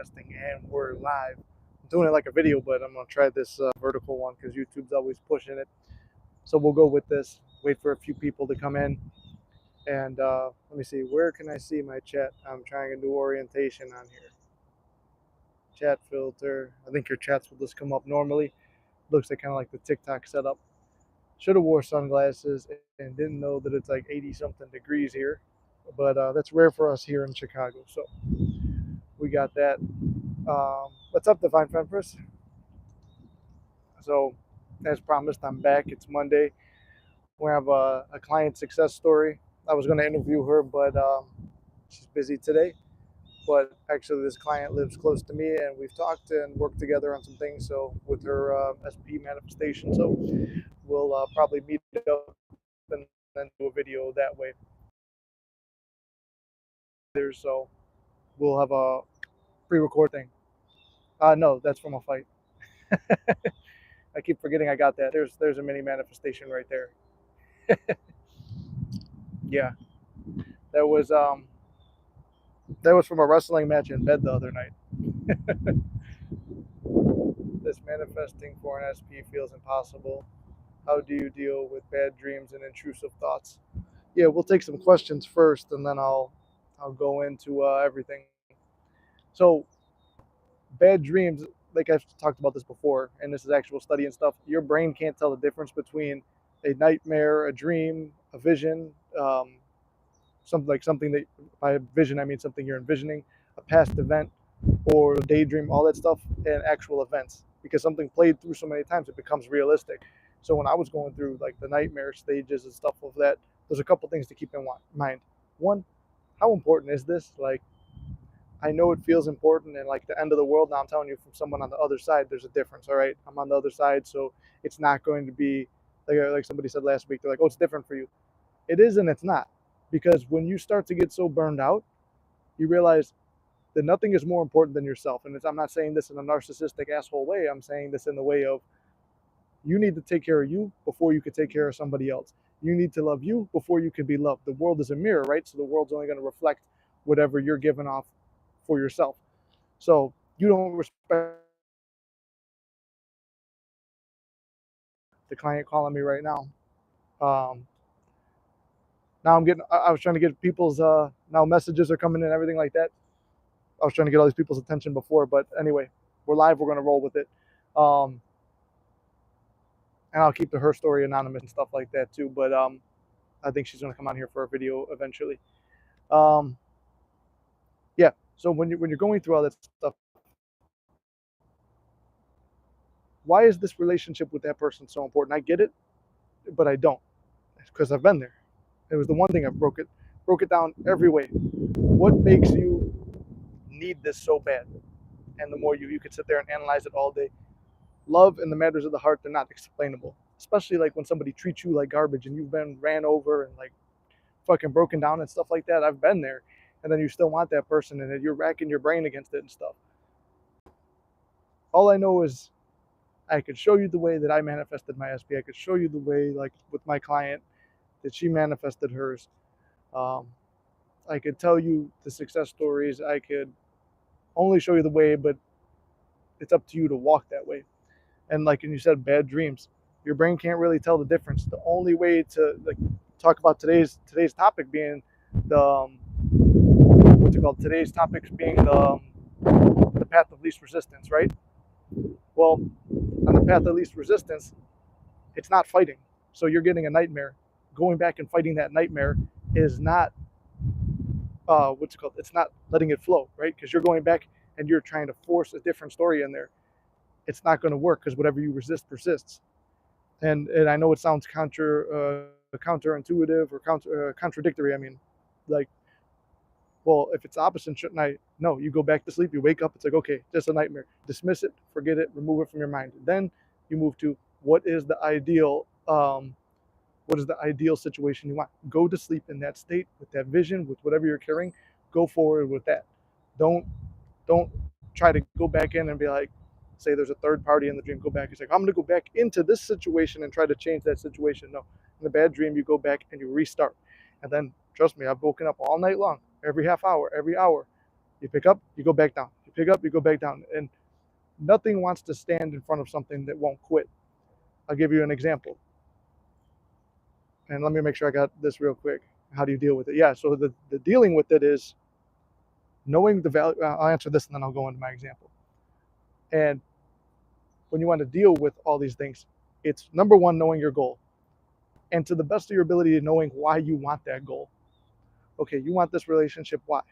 And we're live. I'm doing it like a video, but I'm gonna try this vertical one because YouTube's always pushing it. So we'll go with this. Wait for a few people to come in, and let me see. Where can I see my chat? I'm trying a new orientation on here. Chat filter. I think your chats will just come up normally. Looks like kind of like the TikTok setup. Should have wore sunglasses and didn't know that it's like 80 something degrees here, but that's rare for us here in Chicago. So we got that. What's up, Divine Fempress? So, as promised, I'm back. It's Monday. We have a client success story. I was going to interview her, but she's busy today. But actually, this client lives close to me, and we've talked and worked together on some things. So, with her SP manifestation, so we'll probably meet up and then do a video that way. So we'll have a pre-record thing. No, that's from a fight. I keep forgetting I got that. There's a mini manifestation right there. Yeah, that was um that was from a wrestling match in bed the other night. This manifesting for an SP feels impossible. How do you deal with bad dreams and intrusive thoughts? Yeah, we'll take some questions first, and then I'll go into everything. So bad dreams, like I've talked about this before, and this is actual study and stuff. Your brain can't tell the difference between a nightmare, a dream, a vision, something that by vision I mean something you're envisioning, a past event, or daydream, all that stuff, and actual events. Because something played through so many times, it becomes realistic. So when I was going through like the nightmare stages and stuff of that, there's a couple things to keep in mind. One, how important is this? Like, I know it feels important and like the end of the world. Now I'm telling you from someone on the other side, there's a difference. All right, I'm on the other side, so it's not going to be like somebody said last week. They're like, oh, it's different for you. It is and it's not, because when you start to get so burned out, you realize that nothing is more important than yourself. And I'm not saying this in a narcissistic asshole way. I'm saying this in the way of you need to take care of you before you can take care of somebody else. You need to love you before you can be loved. The world is a mirror, right? So the world's only going to reflect whatever you're giving off for yourself. So you don't respect the client calling me right now. Um, now I'm getting. I was trying to get people's now messages are coming in, everything like that. I was trying to get all these people's attention before, but anyway, we're live. We're gonna roll with it. Um, and I'll keep her story anonymous and stuff like that too. But I think she's gonna come on here for a video eventually. Um, yeah. So when you're going through all that stuff, why is this relationship with that person so important? I get it, but I don't, because I've been there. It was the one thing I broke it down every way. What makes you need this so bad? And the more you could sit there and analyze it all day. Love and the matters of the heart, they're not explainable. Especially like when somebody treats you like garbage and you've been ran over and like fucking broken down and stuff like that. I've been there. And then you still want that person and you're racking your brain against it and stuff. All I know is I could show you the way that I manifested my SP. I could show you the way, like with my client, that she manifested hers. Um, I could tell you the success stories. I could only show you the way, but it's up to you to walk that way. And like you said, bad dreams. Your brain can't really tell the difference. The only way to like talk about today's topic being the what's it called? Today's topics being the path of least resistance, right? Well, on the path of least resistance, it's not fighting. So you're getting a nightmare. Going back and fighting that nightmare is not what's it called? It's not letting it flow, right? Because you're going back and you're trying to force a different story in there. It's not going to work because whatever you resist persists. And I know it sounds counterintuitive or contradictory. I mean, like, well, if it's opposite, shouldn't I? No, you go back to sleep, you wake up, it's like, okay, just a nightmare. Dismiss it, forget it, remove it from your mind. Then you move to what is the ideal situation you want. Go to sleep in that state with that vision, with whatever you're carrying. Go forward with that. Don't don't try to go back in and be like, say there's a third party in the dream. Go back. It's like I'm gonna go back into this situation and try to change that situation. No, in the bad dream you go back and you restart. And then trust me, I've woken up all night long, every half hour, every hour. You pick up, you go back down. You pick up, you go back down. And nothing wants to stand in front of something that won't quit. I'll give you an example. And let me make sure I got this real quick. How do you deal with it? Yeah, so the dealing with it is knowing the value. I'll answer this and then I'll go into my example. And when you want to deal with all these things, it's number one, knowing your goal. And to the best of your ability, knowing why you want that goal. Okay, you want this relationship, why?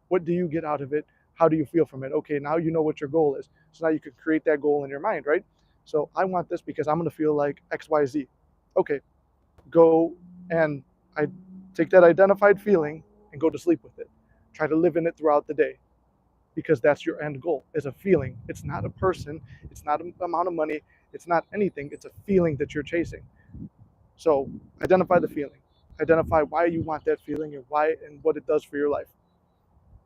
What do you get out of it? How do you feel from it? Okay, now you know what your goal is. So now you can create that goal in your mind, right? So I want this because I'm going to feel like XYZ. Okay, go and I take that identified feeling and go to sleep with it. Try to live in it throughout the day because that's your end goal is a feeling. It's not a person. It's not an amount of money. It's not anything. It's a feeling that you're chasing. So identify the feeling. Identify why you want that feeling and why and what it does for your life.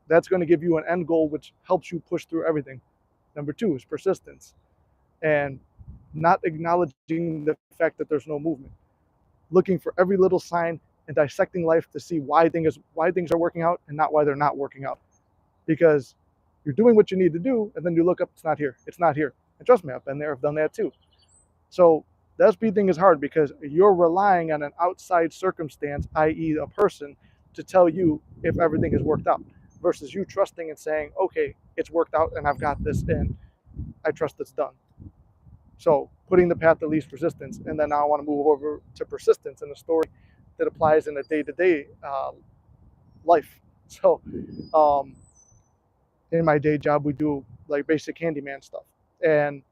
That's going to give you an end goal, which helps you push through everything. Number two is persistence and not acknowledging the fact that there's no movement. Looking for every little sign and dissecting life to see why things are working out and not why they're not working out. Because you're doing what you need to do, and then you look up, it's not here. It's not here. And trust me, I've been there. I've done that too. So the SP thing is hard because you're relying on an outside circumstance, i.e. a person, to tell you if everything has worked out versus you trusting and saying, okay, it's worked out and I've got this and I trust it's done. So putting the path of least resistance. And then now I want to move over to persistence in a story that applies in a day-to-day life. So in my day job, we do like basic handyman stuff. And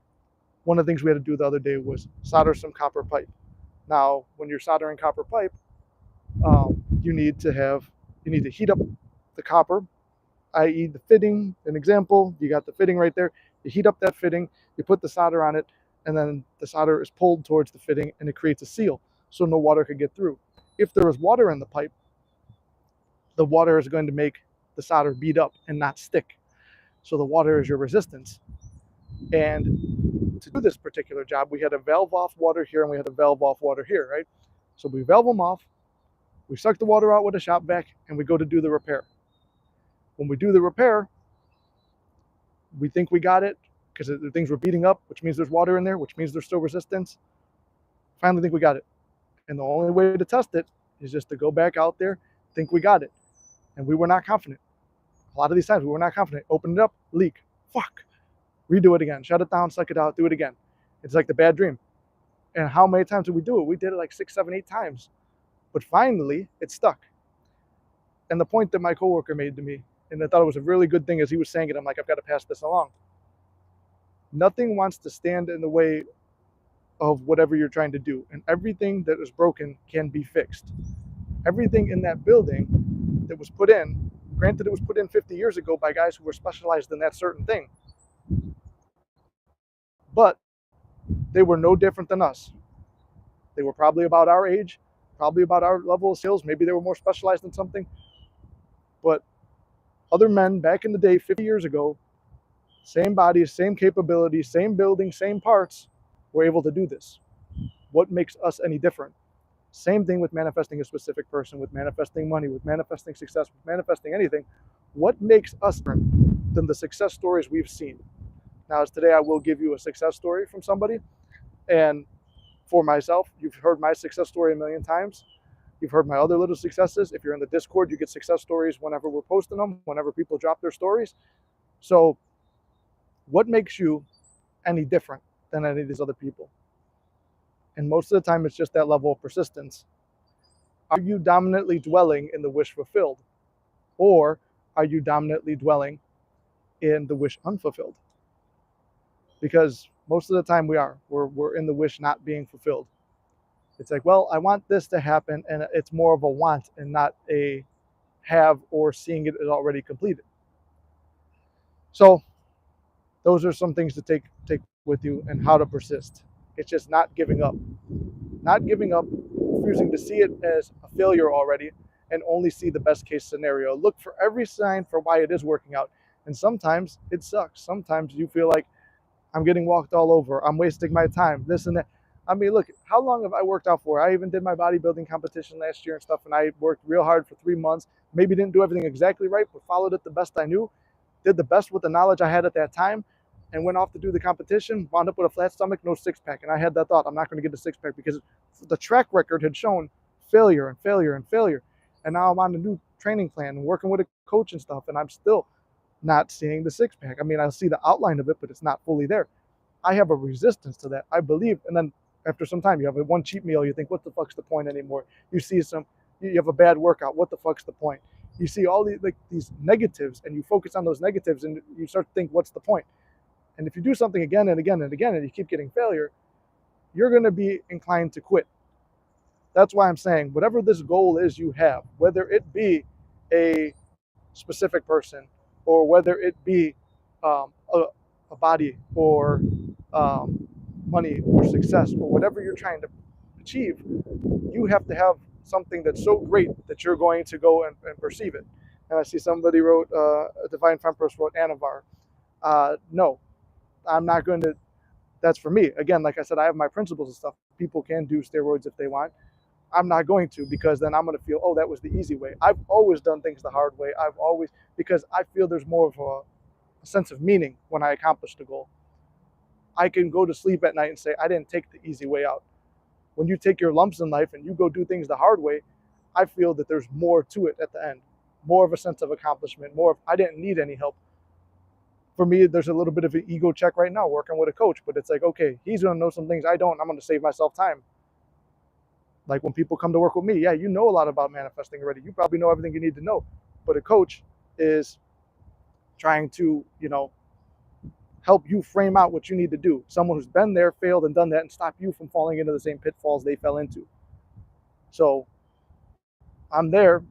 one of the things we had to do the other day was solder some copper pipe. Now, when you're soldering copper pipe, you need to heat up the copper, i.e. the fitting. An example, you got the fitting right there. You heat up that fitting, you put the solder on it, and then the solder is pulled towards the fitting and it creates a seal so no water could get through. If there is water in the pipe, the water is going to make the solder bead up and not stick. So the water is your resistance. And to do this particular job, we had a valve off water here and we had a valve off water here, right? So we valve them off, we suck the water out with a shop vac, and we go to do the repair. When we do the repair, we think we got it because the things were beating up, which means there's water in there, which means there's still resistance. Finally think we got it. And the only way to test it is just to go back out there, think we got it. And we were not confident. A lot of these times we were not confident. Open it up, leak. Fuck. Redo it again. Shut it down, suck it out, do it again. It's like the bad dream. And how many times did we do it? We did it like 6, 7, 8 times. But finally, it stuck. And the point that my coworker made to me, and I thought it was a really good thing as he was saying it, I'm like, I've got to pass this along. Nothing wants to stand in the way of whatever you're trying to do. And everything that is broken can be fixed. Everything in that building that was put in, granted it was put in 50 years ago by guys who were specialized in that certain thing, but they were no different than us. They were probably about our age, probably about our level of skills. Maybe they were more specialized in something. But other men back in the day, 50 years ago, same bodies, same capabilities, same building, same parts, were able to do this. What makes us any different? Same thing with manifesting a specific person, with manifesting money, with manifesting success, with manifesting anything. What makes us different than the success stories we've seen? Now, as today I will give you a success story from somebody. And for myself, you've heard my success story a million times. You've heard my other little successes. If you're in the Discord, you get success stories whenever we're posting them, whenever people drop their stories. So what makes you any different than any of these other people? And most of the time, it's just that level of persistence. Are you dominantly dwelling in the wish fulfilled? Or are you dominantly dwelling in the wish unfulfilled? Because most of the time we're in the wish not being fulfilled. It's like, well, I want this to happen, and it's more of a want and not a have or seeing it as already completed. So those are some things to take with you and how to persist. It's just not giving up. Not giving up, refusing to see it as a failure already and only see the best case scenario. Look for every sign for why it is working out. And sometimes it sucks. Sometimes you feel like I'm getting walked all over. I'm wasting my time, this and that. I mean, look, how long have I worked out for? I even did my bodybuilding competition last year and stuff, and I worked real hard for 3 months. Maybe didn't do everything exactly right, but followed it the best I knew. did the best with the knowledge I had at that time, and went off to do the competition, wound up with a flat stomach, no six pack. And I had that thought, I'm not going to get the six pack, because the track record had shown failure and failure and failure. And now I'm on a new training plan and working with a coach and stuff, and I'm still not seeing the six pack. I mean, I see the outline of it, but it's not fully there. I have a resistance to that, I believe. And then after some time, you have one cheat meal, you think, what the fuck's the point anymore? You have a bad workout, what the fuck's the point? You see all these negatives, and you focus on those negatives, and you start to think, what's the point? And if you do something again and again and again, and you keep getting failure, you're going to be inclined to quit. That's why I'm saying, whatever this goal is you have, whether it be a specific person, or whether it be a body, or money, or success, or whatever you're trying to achieve, you have to have something that's so great that you're going to go and perceive it. And I see somebody wrote, a Divine Fempress wrote Anavar. No, I'm not going to. That's for me. Again, like I said, I have my principles and stuff. People can do steroids if they want. I'm not going to, because then I'm going to feel, oh, that was the easy way. I've always done things the hard way. Because I feel there's more of a sense of meaning when I accomplish the goal. I can go to sleep at night and say, I didn't take the easy way out. When you take your lumps in life and you go do things the hard way, I feel that there's more to it at the end. More of a sense of accomplishment, more of, I didn't need any help. For me, there's a little bit of an ego check right now working with a coach, but it's like, okay, he's going to know some things I don't. I'm going to save myself time. Like when people come to work with me, yeah, you know a lot about manifesting already. You probably know everything you need to know. But a coach is trying to, help you frame out what you need to do. Someone who's been there, failed, and done that, and stop you from falling into the same pitfalls they fell into. So I'm there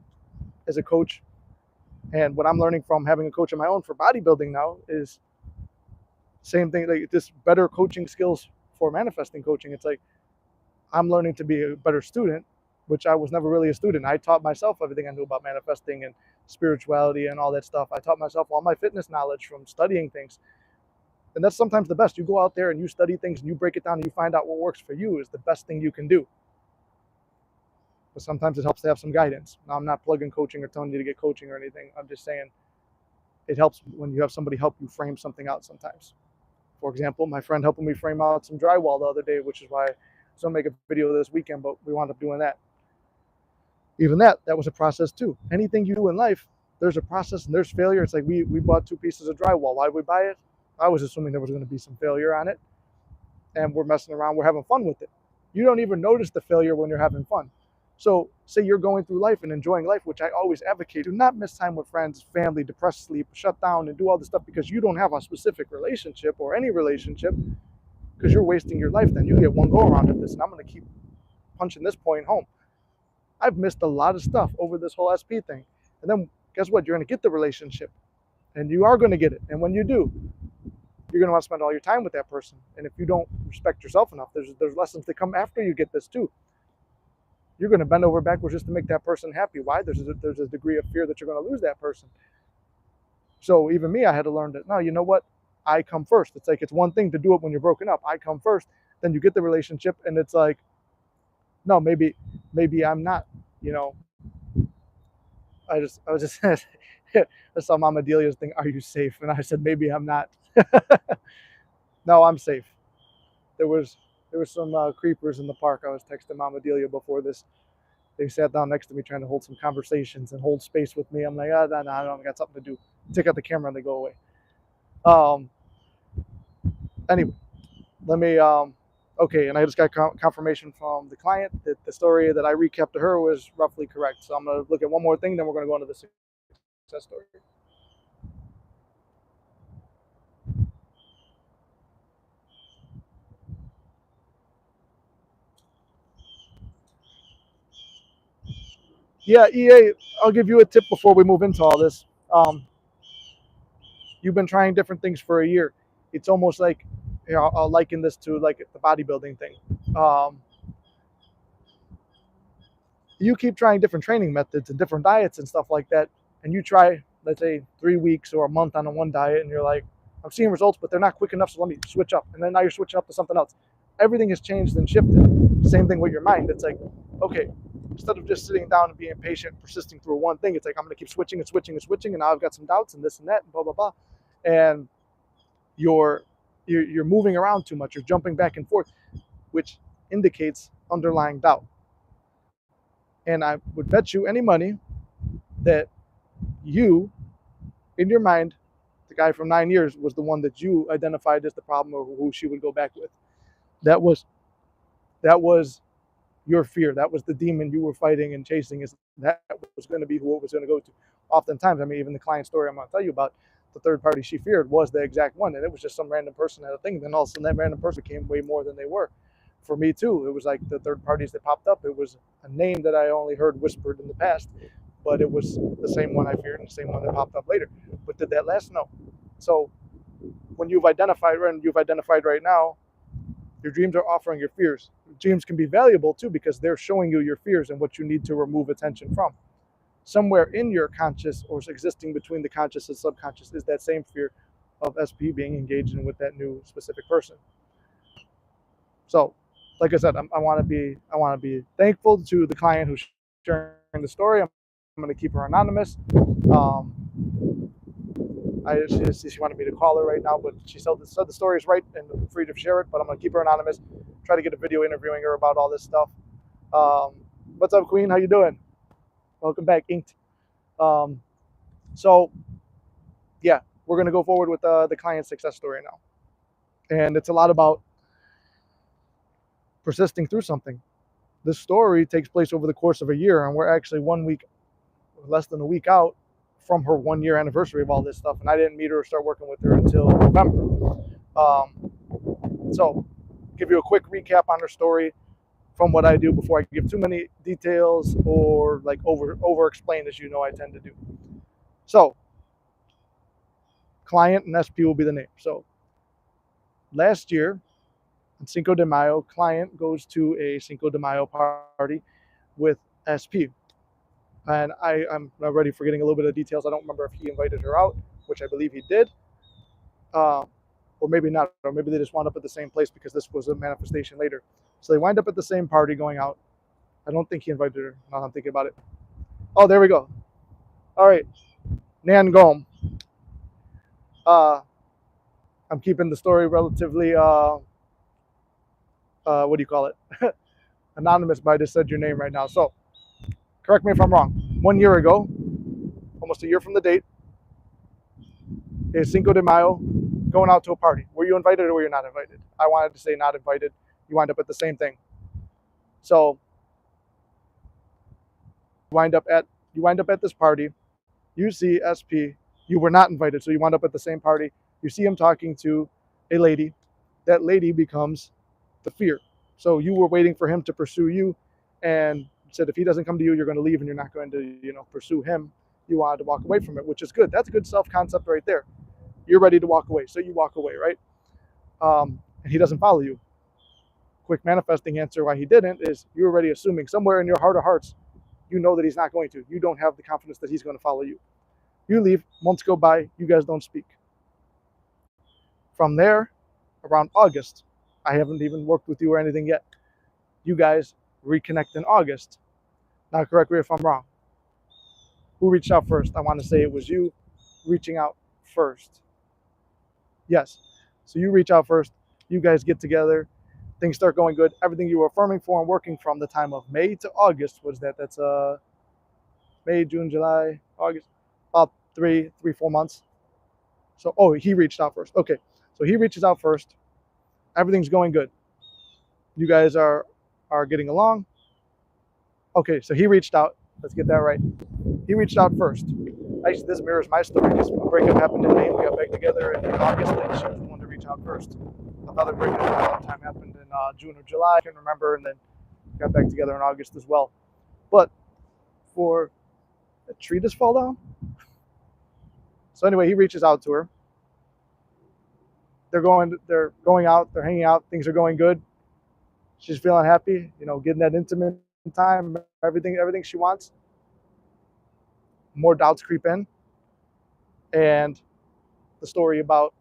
as a coach. And what I'm learning from having a coach of my own for bodybuilding now is same thing, like this better coaching skills for manifesting coaching. It's like I'm learning to be a better student, which I was never really a student. I taught myself everything I knew about manifesting and spirituality and all that stuff. I taught myself all my fitness knowledge from studying things. And that's sometimes the best. You go out there and you study things and you break it down and you find out what works for you is the best thing you can do. But sometimes it helps to have some guidance. Now, I'm not plugging coaching or telling you to get coaching or anything. I'm just saying it helps when you have somebody help you frame something out sometimes. For example, my friend helping me frame out some drywall the other day, which is why I was going to make a video this weekend, but we wound up doing that. Even that was a process too. Anything you do in life, there's a process and there's failure. It's like we bought 2 pieces of drywall. Why did we buy it? I was assuming there was going to be some failure on it, and we're messing around. We're having fun with it. You don't even notice the failure when you're having fun. So say you're going through life and enjoying life, which I always advocate. Do not miss time with friends, family, depress sleep, shut down, and do all this stuff because you don't have a specific relationship or any relationship, because you're wasting your life. Then you get one go around at this, and I'm going to keep punching this point home. I've missed a lot of stuff over this whole SP thing. And then guess what? You're going to get the relationship, and you are going to get it. And when you do, you're going to want to spend all your time with that person. And if you don't respect yourself enough, there's lessons that come after you get this too. You're going to bend over backwards just to make that person happy. Why? There's a degree of fear that you're going to lose that person. So even me, I had to learn that, no, you know what? I come first. It's like, it's one thing to do it when you're broken up. I come first. Then you get the relationship, and it's like, no, maybe I'm not, I was just, I saw Mama Delia's thing, are you safe? And I said, maybe I'm not. No, I'm safe. There was some creepers in the park. I was texting Mama Delia before this. They sat down next to me trying to hold some conversations and hold space with me. I'm like, no, I don't got something to do. Take out the camera and they go away. Anyway, let me, okay, and I just got confirmation from the client that the story that I recapped to her was roughly correct. So I'm going to look at one more thing, then we're going to go into the success story. Yeah, EA, I'll give you a tip before we move into all this. You've been trying different things for a year. It's almost like, I'll liken this to like the bodybuilding thing. You keep trying different training methods and different diets and stuff like that, and you try, let's say, 3 weeks or a month on one diet, and you're like, I'm seeing results, but they're not quick enough, so let me switch up. And then now you're switching up to something else. Everything has changed and shifted. Same thing with your mind. It's like, okay, instead of just sitting down and being patient, persisting through one thing, it's like I'm going to keep switching and switching and switching, and now I've got some doubts and this and that and blah blah blah, and you're you're moving around too much. You're jumping back and forth, which indicates underlying doubt. And I would bet you any money that you, in your mind, the guy from 9 years was the one that you identified as the problem or who she would go back with. That was that was your fear. That was the demon you were fighting and chasing. Is that was going to be who it was going to go to? Oftentimes, I mean, even the client story I'm going to tell you about, the third party she feared was the exact one, and it was just some random person had a thing. Then all of a sudden, that random person became way more than they were. For me too, it was like the third parties that popped up. It was a name that I only heard whispered in the past, but it was the same one I feared and the same one that popped up later. But did that last? No. So when you've identified right now, your dreams are offering your fears. Dreams can be valuable too because they're showing you your fears and what you need to remove attention from. Somewhere in your conscious or existing between the conscious and subconscious is that same fear of SP being engaged in with that new specific person. So, like I said, I want to be thankful to the client who's sharing the story. I'm going to keep her anonymous. Um, she wanted me to call her right now, but she said the story is right and free to share it. But I'm going to keep her anonymous. Try to get a video interviewing her about all this stuff. What's up, Queen? How you doing? Welcome back, Inked. So, yeah, we're going to go forward with the client success story now, and it's a lot about persisting through something. This story takes place over the course of a year, and we're actually 1 week, less than a week out from her 1 year anniversary of all this stuff. And I didn't meet her or start working with her until November. So, give you a quick recap on her story from what I do before I give too many details or like over explain, as you know I tend to do. So, client and SP will be the name. So, last year, on Cinco de Mayo, client goes to a Cinco de Mayo party with SP. And I'm already forgetting a little bit of details. I don't remember if he invited her out, which I believe he did. Or maybe not, or maybe they just wound up at the same place because this was a manifestation later. So they wind up at the same party going out. I don't think he invited her, now I'm thinking about it. Oh, there we go. All right, Nan Gom. I'm keeping the story relatively, what do you call it? Anonymous, but I just said your name right now. So correct me if I'm wrong. 1 year ago, almost a year from the date, is Cinco de Mayo, going out to a party. Were you invited or were you not invited? I wanted to say not invited. You wind up at the same thing. So you wind up at this party. You see SP. You were not invited, so you wind up at the same party. You see him talking to a lady. That lady becomes the fear. So you were waiting for him to pursue you, and said if he doesn't come to you, you're going to leave and you're not going to, pursue him. You wanted to walk away from it, which is good. That's a good self-concept right there. You're ready to walk away, so you walk away, right? And he doesn't follow you. Quick manifesting answer why he didn't is you're already assuming somewhere in your heart of hearts, you know that he's not going to. You don't have the confidence that he's going to follow you. You leave, months go by, you guys don't speak. From there, around August, I haven't even worked with you or anything yet. You guys reconnect in August. Now, correct me if I'm wrong. Who reached out first? I want to say it was you reaching out first. Yes. So you reach out first. You guys get together. Things start going good. Everything you were affirming for and working from the time of May to August was that's May, June, July, August, about 4 months. So, he reached out first. Okay. So he reaches out first. Everything's going good. You guys are getting along. Okay. So he reached out. Let's get that right. He reached out first. Actually, this mirrors my story because the breakup happened in May. We got back together in August, and she was the one to reach out first. Another breakup at that time happened in June or July. I can't remember, and then got back together in August as well. But for a tree just fall down. So anyway, he reaches out to her. They're going out. They're hanging out. Things are going good. She's feeling happy. Getting that intimate time. Everything she wants. More doubts creep in, and the story about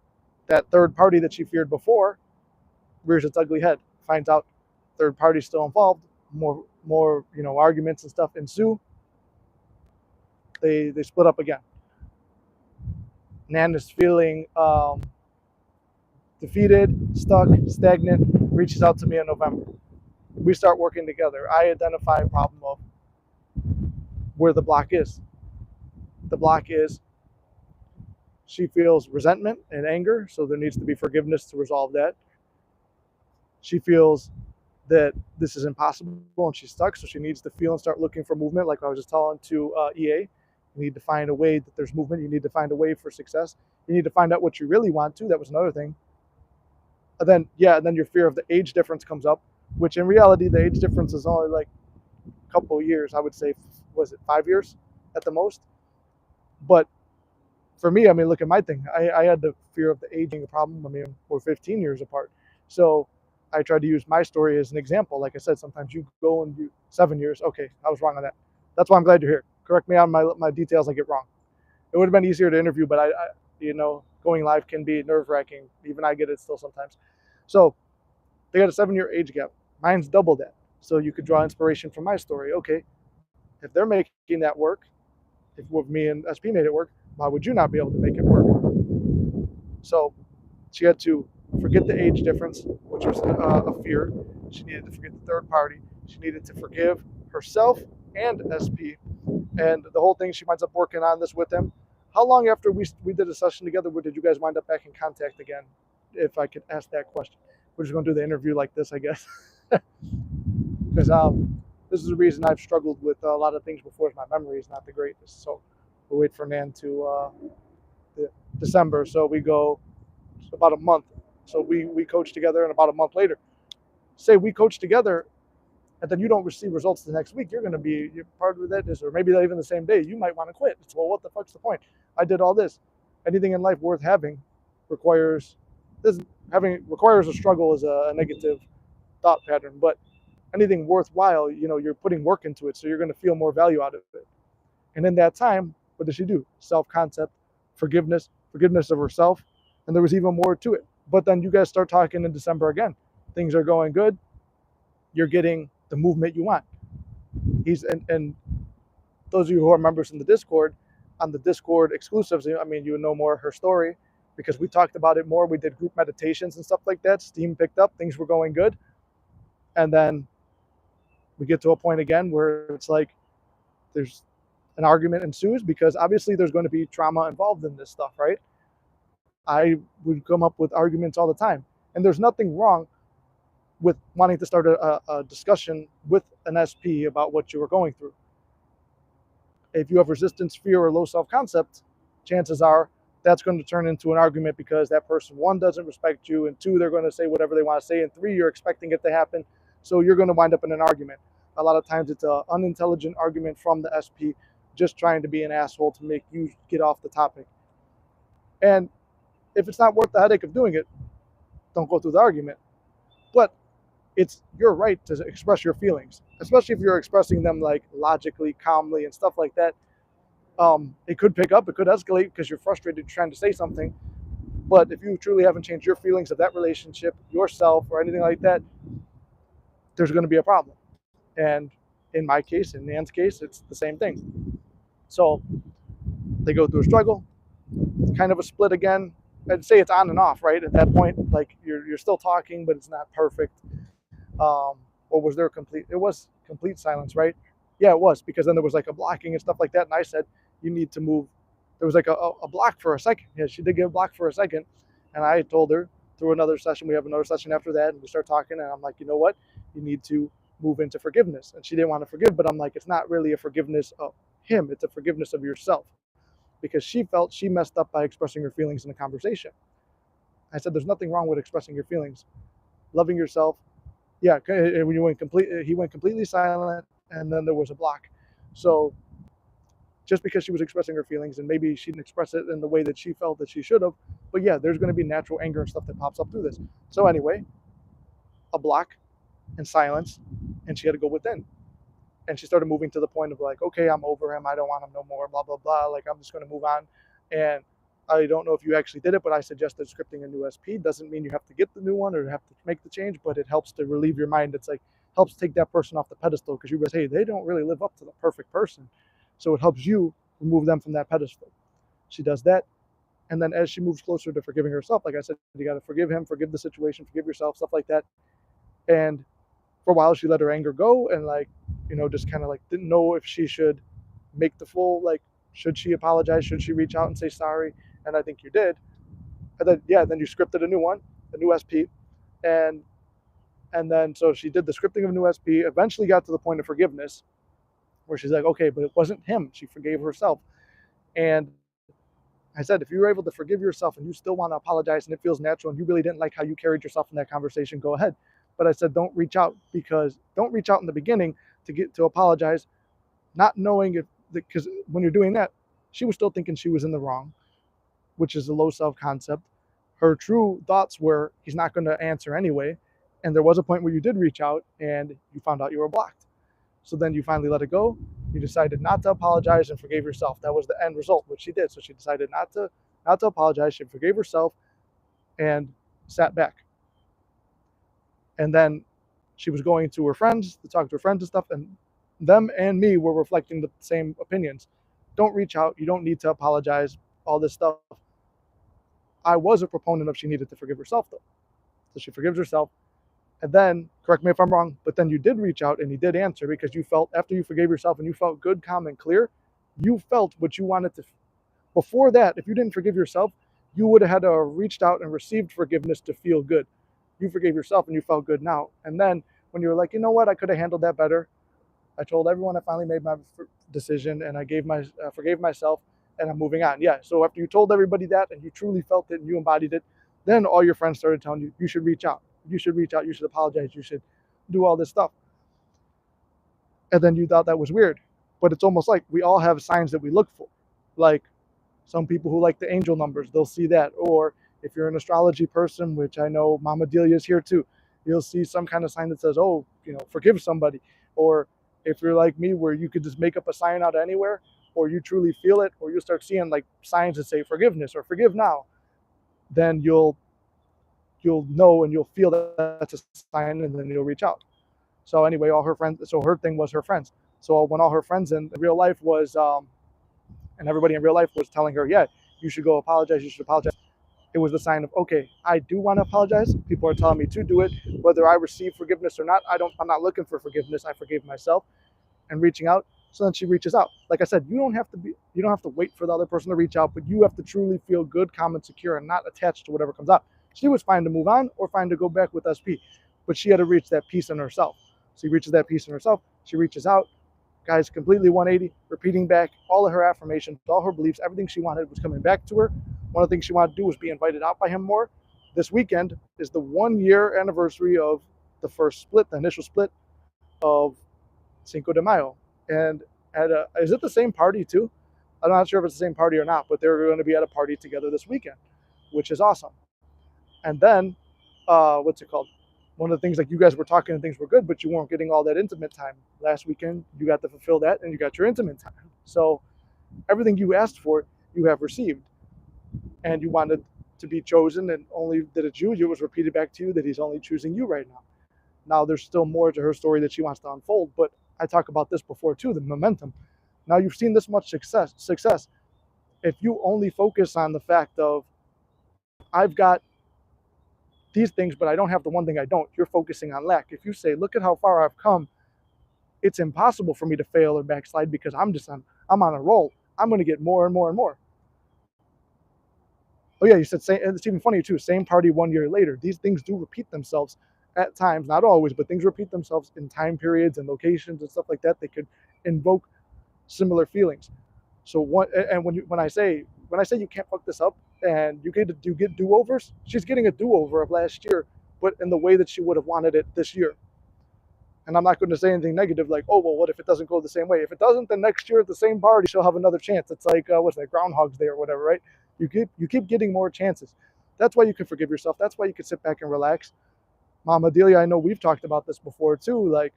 that third party that she feared before rears its ugly head. Finds out third party's still involved. More more, arguments and stuff ensue. They split up again. Nan is feeling defeated, stuck, stagnant, reaches out to me in November. We start working together. I identify a problem of where the block is. The block is she feels resentment and anger, so there needs to be forgiveness to resolve that. She feels that this is impossible and she's stuck, so she needs to feel and start looking for movement, like I was just telling to EA. You need to find a way that there's movement. You need to find a way for success. You need to find out what you really want to. That was another thing. And then your fear of the age difference comes up, which in reality, the age difference is only like a couple of years. I would say, was it 5 years at the most? But for me, I mean, look at my thing. I had the fear of the aging problem. I mean, we're 15 years apart. So I tried to use my story as an example. Like I said, sometimes you go and you 7 years. Okay, I was wrong on that. That's why I'm glad you're here. Correct me on my details I get wrong. It would have been easier to interview, but I going live can be nerve-wracking. Even I get it still sometimes. So they got a 7-year age gap. Mine's double that. So you could draw inspiration from my story. Okay, if they're making that work, if with me and SP made it work, why would you not be able to make it work? So she had to forget the age difference, which was a fear. She needed to forget the third party. She needed to forgive herself and SP. And the whole thing, she winds up working on this with him. How long after we did a session together did you guys wind up back in contact again? If I could ask that question. We're just going to do the interview like this, I guess. Because this is the reason I've struggled with a lot of things before. Is my memory is not the greatest. So we'll wait for Nan to December. So we go about a month. So we coach together, and about a month later, say we coach together, and then you don't receive results the next week, you're part of that is, or maybe not even the same day, you might want to quit. It's, well, what the fuck's the point? I did all this. Anything in life worth having requires a struggle as a negative thought pattern, but anything worthwhile, you're putting work into it, so you're going to feel more value out of it. And in that time, what does she do? Self-concept, forgiveness of herself, and there was even more to it. But then you guys start talking in December again. Things are going good. You're getting the movement you want. And those of you who are members in the Discord, on the Discord exclusives, I mean, you know more of her story because we talked about it more. We did group meditations and stuff like that. Steam picked up. Things were going good. And then we get to a point again where it's like there's an argument ensues because obviously there's going to be trauma involved in this stuff, right? I would come up with arguments all the time. And there's nothing wrong with wanting to start a discussion with an SP about what you were going through. If you have resistance, fear, or low self-concept, chances are that's going to turn into an argument because that person, one, doesn't respect you, and two, they're going to say whatever they want to say, and three, you're expecting it to happen, so you're going to wind up in an argument. A lot of times it's an unintelligent argument from the SP just trying to be an asshole to make you get off the topic. And if it's not worth the headache of doing it, don't go through the argument. But it's your right to express your feelings, especially if you're expressing them like logically, calmly, and stuff like that. It could pick up, it could escalate because you're frustrated trying to say something. But if you truly haven't changed your feelings of that relationship, yourself, or anything like that, there's going to be a problem. And in my case, in Nan's case, it's the same thing. So they go through a struggle. It's kind of a split again. I'd say it's on and off, right? At that point, like you're still talking, but it's not perfect. Or was there complete? It was complete silence, right? Yeah, it was, because then there was like a blocking and stuff like that. And I said, you need to move. There was like a block for a second. Yeah, she did get a block for a second. And I told her through another session, we have another session after that, and we start talking. And I'm like, you know what? You need to move into forgiveness. And she didn't want to forgive, but I'm like, it's not really a forgiveness of him. It's a forgiveness of yourself, because she felt she messed up by expressing her feelings in a conversation. I said, there's nothing wrong with expressing your feelings. Loving yourself. Yeah, when he went completely silent, and then there was a block. So just because she was expressing her feelings, and maybe she didn't express it in the way that she felt that she should have, but yeah, there's going to be natural anger and stuff that pops up through this. So anyway, a block and silence, and she had to go within. And she started moving to the point of like, okay, I'm over him. I don't want him no more, blah, blah, blah. Like, I'm just going to move on. And I don't know if you actually did it, but I suggested scripting a new SP. Doesn't mean you have to get the new one or have to make the change, but it helps to relieve your mind. It's like helps take that person off the pedestal, because you realize, hey, they don't really live up to the perfect person. So it helps you remove them from that pedestal. She does that. And then as she moves closer to forgiving herself, like I said, you got to forgive him, forgive the situation, forgive yourself, stuff like that. And for a while, she let her anger go and, like, just kind of like didn't know if she should make the full, like, should she apologize? Should she reach out and say sorry? And I think you did. And then, yeah, then you scripted a new one, a new SP. And then, so she did the scripting of a new SP, eventually got to the point of forgiveness where she's like, okay, but it wasn't him. She forgave herself. And I said, if you were able to forgive yourself and you still want to apologize and it feels natural and you really didn't like how you carried yourself in that conversation, go ahead. But I said, don't reach out in the beginning to apologize, not knowing if, because when you're doing that, she was still thinking she was in the wrong, which is a low self-concept. Her true thoughts were, he's not going to answer anyway. And there was a point where you did reach out and you found out you were blocked. So then you finally let it go. You decided not to apologize and forgave yourself. That was the end result, which she did. So she decided not to apologize. She forgave herself and sat back. And then she was going to her friends to talk to her friends and stuff, and them and me were reflecting the same opinions. Don't reach out. You don't need to apologize. All this stuff. I was a proponent of she needed to forgive herself, though. So she forgives herself. And then, correct me if I'm wrong, but then you did reach out and you did answer, because you felt, after you forgave yourself and you felt good, calm, and clear, you felt what you wanted to. Before that, if you didn't forgive yourself, you would have had to have reached out and received forgiveness to feel good. You forgave yourself and you felt good now. And then when you were like, you know what, I could have handled that better. I told everyone I finally made my decision and I forgave myself and I'm moving on. Yeah. So after you told everybody that and you truly felt it and you embodied it, then all your friends started telling you, you should reach out. You should reach out. You should apologize. You should do all this stuff. And then you thought that was weird. But it's almost like we all have signs that we look for. Like some people who like the angel numbers, they'll see that. Or if you're an astrology person, which I know Mama Delia is here too, you'll see some kind of sign that says, oh, forgive somebody. Or if you're like me, where you could just make up a sign out of anywhere, or you truly feel it, or you start seeing like signs that say forgiveness or forgive now, then you'll know and you'll feel that that's a sign, and then you'll reach out. So anyway, all her friends, so her thing was her friends. So when all her friends in real life was, and everybody in real life was telling her, yeah, you should go apologize, you should apologize, it was the sign of, okay, I do want to apologize. People are telling me to do it. Whether I receive forgiveness or not, I'm not looking for forgiveness. I forgave myself and reaching out. So then she reaches out. Like I said, you don't have to wait for the other person to reach out, but you have to truly feel good, calm, and secure and not attached to whatever comes up. She was fine to move on or fine to go back with SP, but she had to reach that peace in herself. She reaches that peace in herself. She reaches out. Guys, completely 180, repeating back all of her affirmations, all her beliefs, everything she wanted was coming back to her. One of the things she wanted to do was be invited out by him more. This weekend is the 1-year anniversary of the first split, the initial split of Cinco de Mayo. And is it the same party too? I'm not sure if it's the same party or not, but they're going to be at a party together this weekend, which is awesome. And then, what's it called? One of the things, like, you guys were talking and things were good, but you weren't getting all that intimate time. Last weekend, you got to fulfill that and you got your intimate time. So everything you asked for, you have received. And you wanted to be chosen, and only that it's you. It was repeated back to you that he's only choosing you right now. Now there's still more to her story that she wants to unfold, but I talked about this before too, the momentum. Now you've seen this much success. If you only focus on the fact of, I've got these things, but I don't have the one thing I don't, you're focusing on lack. If you say, look at how far I've come, it's impossible for me to fail or backslide because I'm on a roll. I'm going to get more and more and more. Oh yeah, you said same, and it's even funnier too, same party 1 year later. These things do repeat themselves at times, not always, but things repeat themselves in time periods and locations and stuff like that. They could invoke similar feelings. So when I say you can't fuck this up and you get do-overs, she's getting a do-over of last year, but in the way that she would have wanted it this year. And I'm not going to say anything negative like, oh, well, what if it doesn't go the same way? If it doesn't, then next year at the same party, she'll have another chance. It's like, what's that, Groundhog's Day or whatever, right? You keep getting more chances. That's why you can forgive yourself. That's why you can sit back and relax. Mama Delia, I know we've talked about this before too, like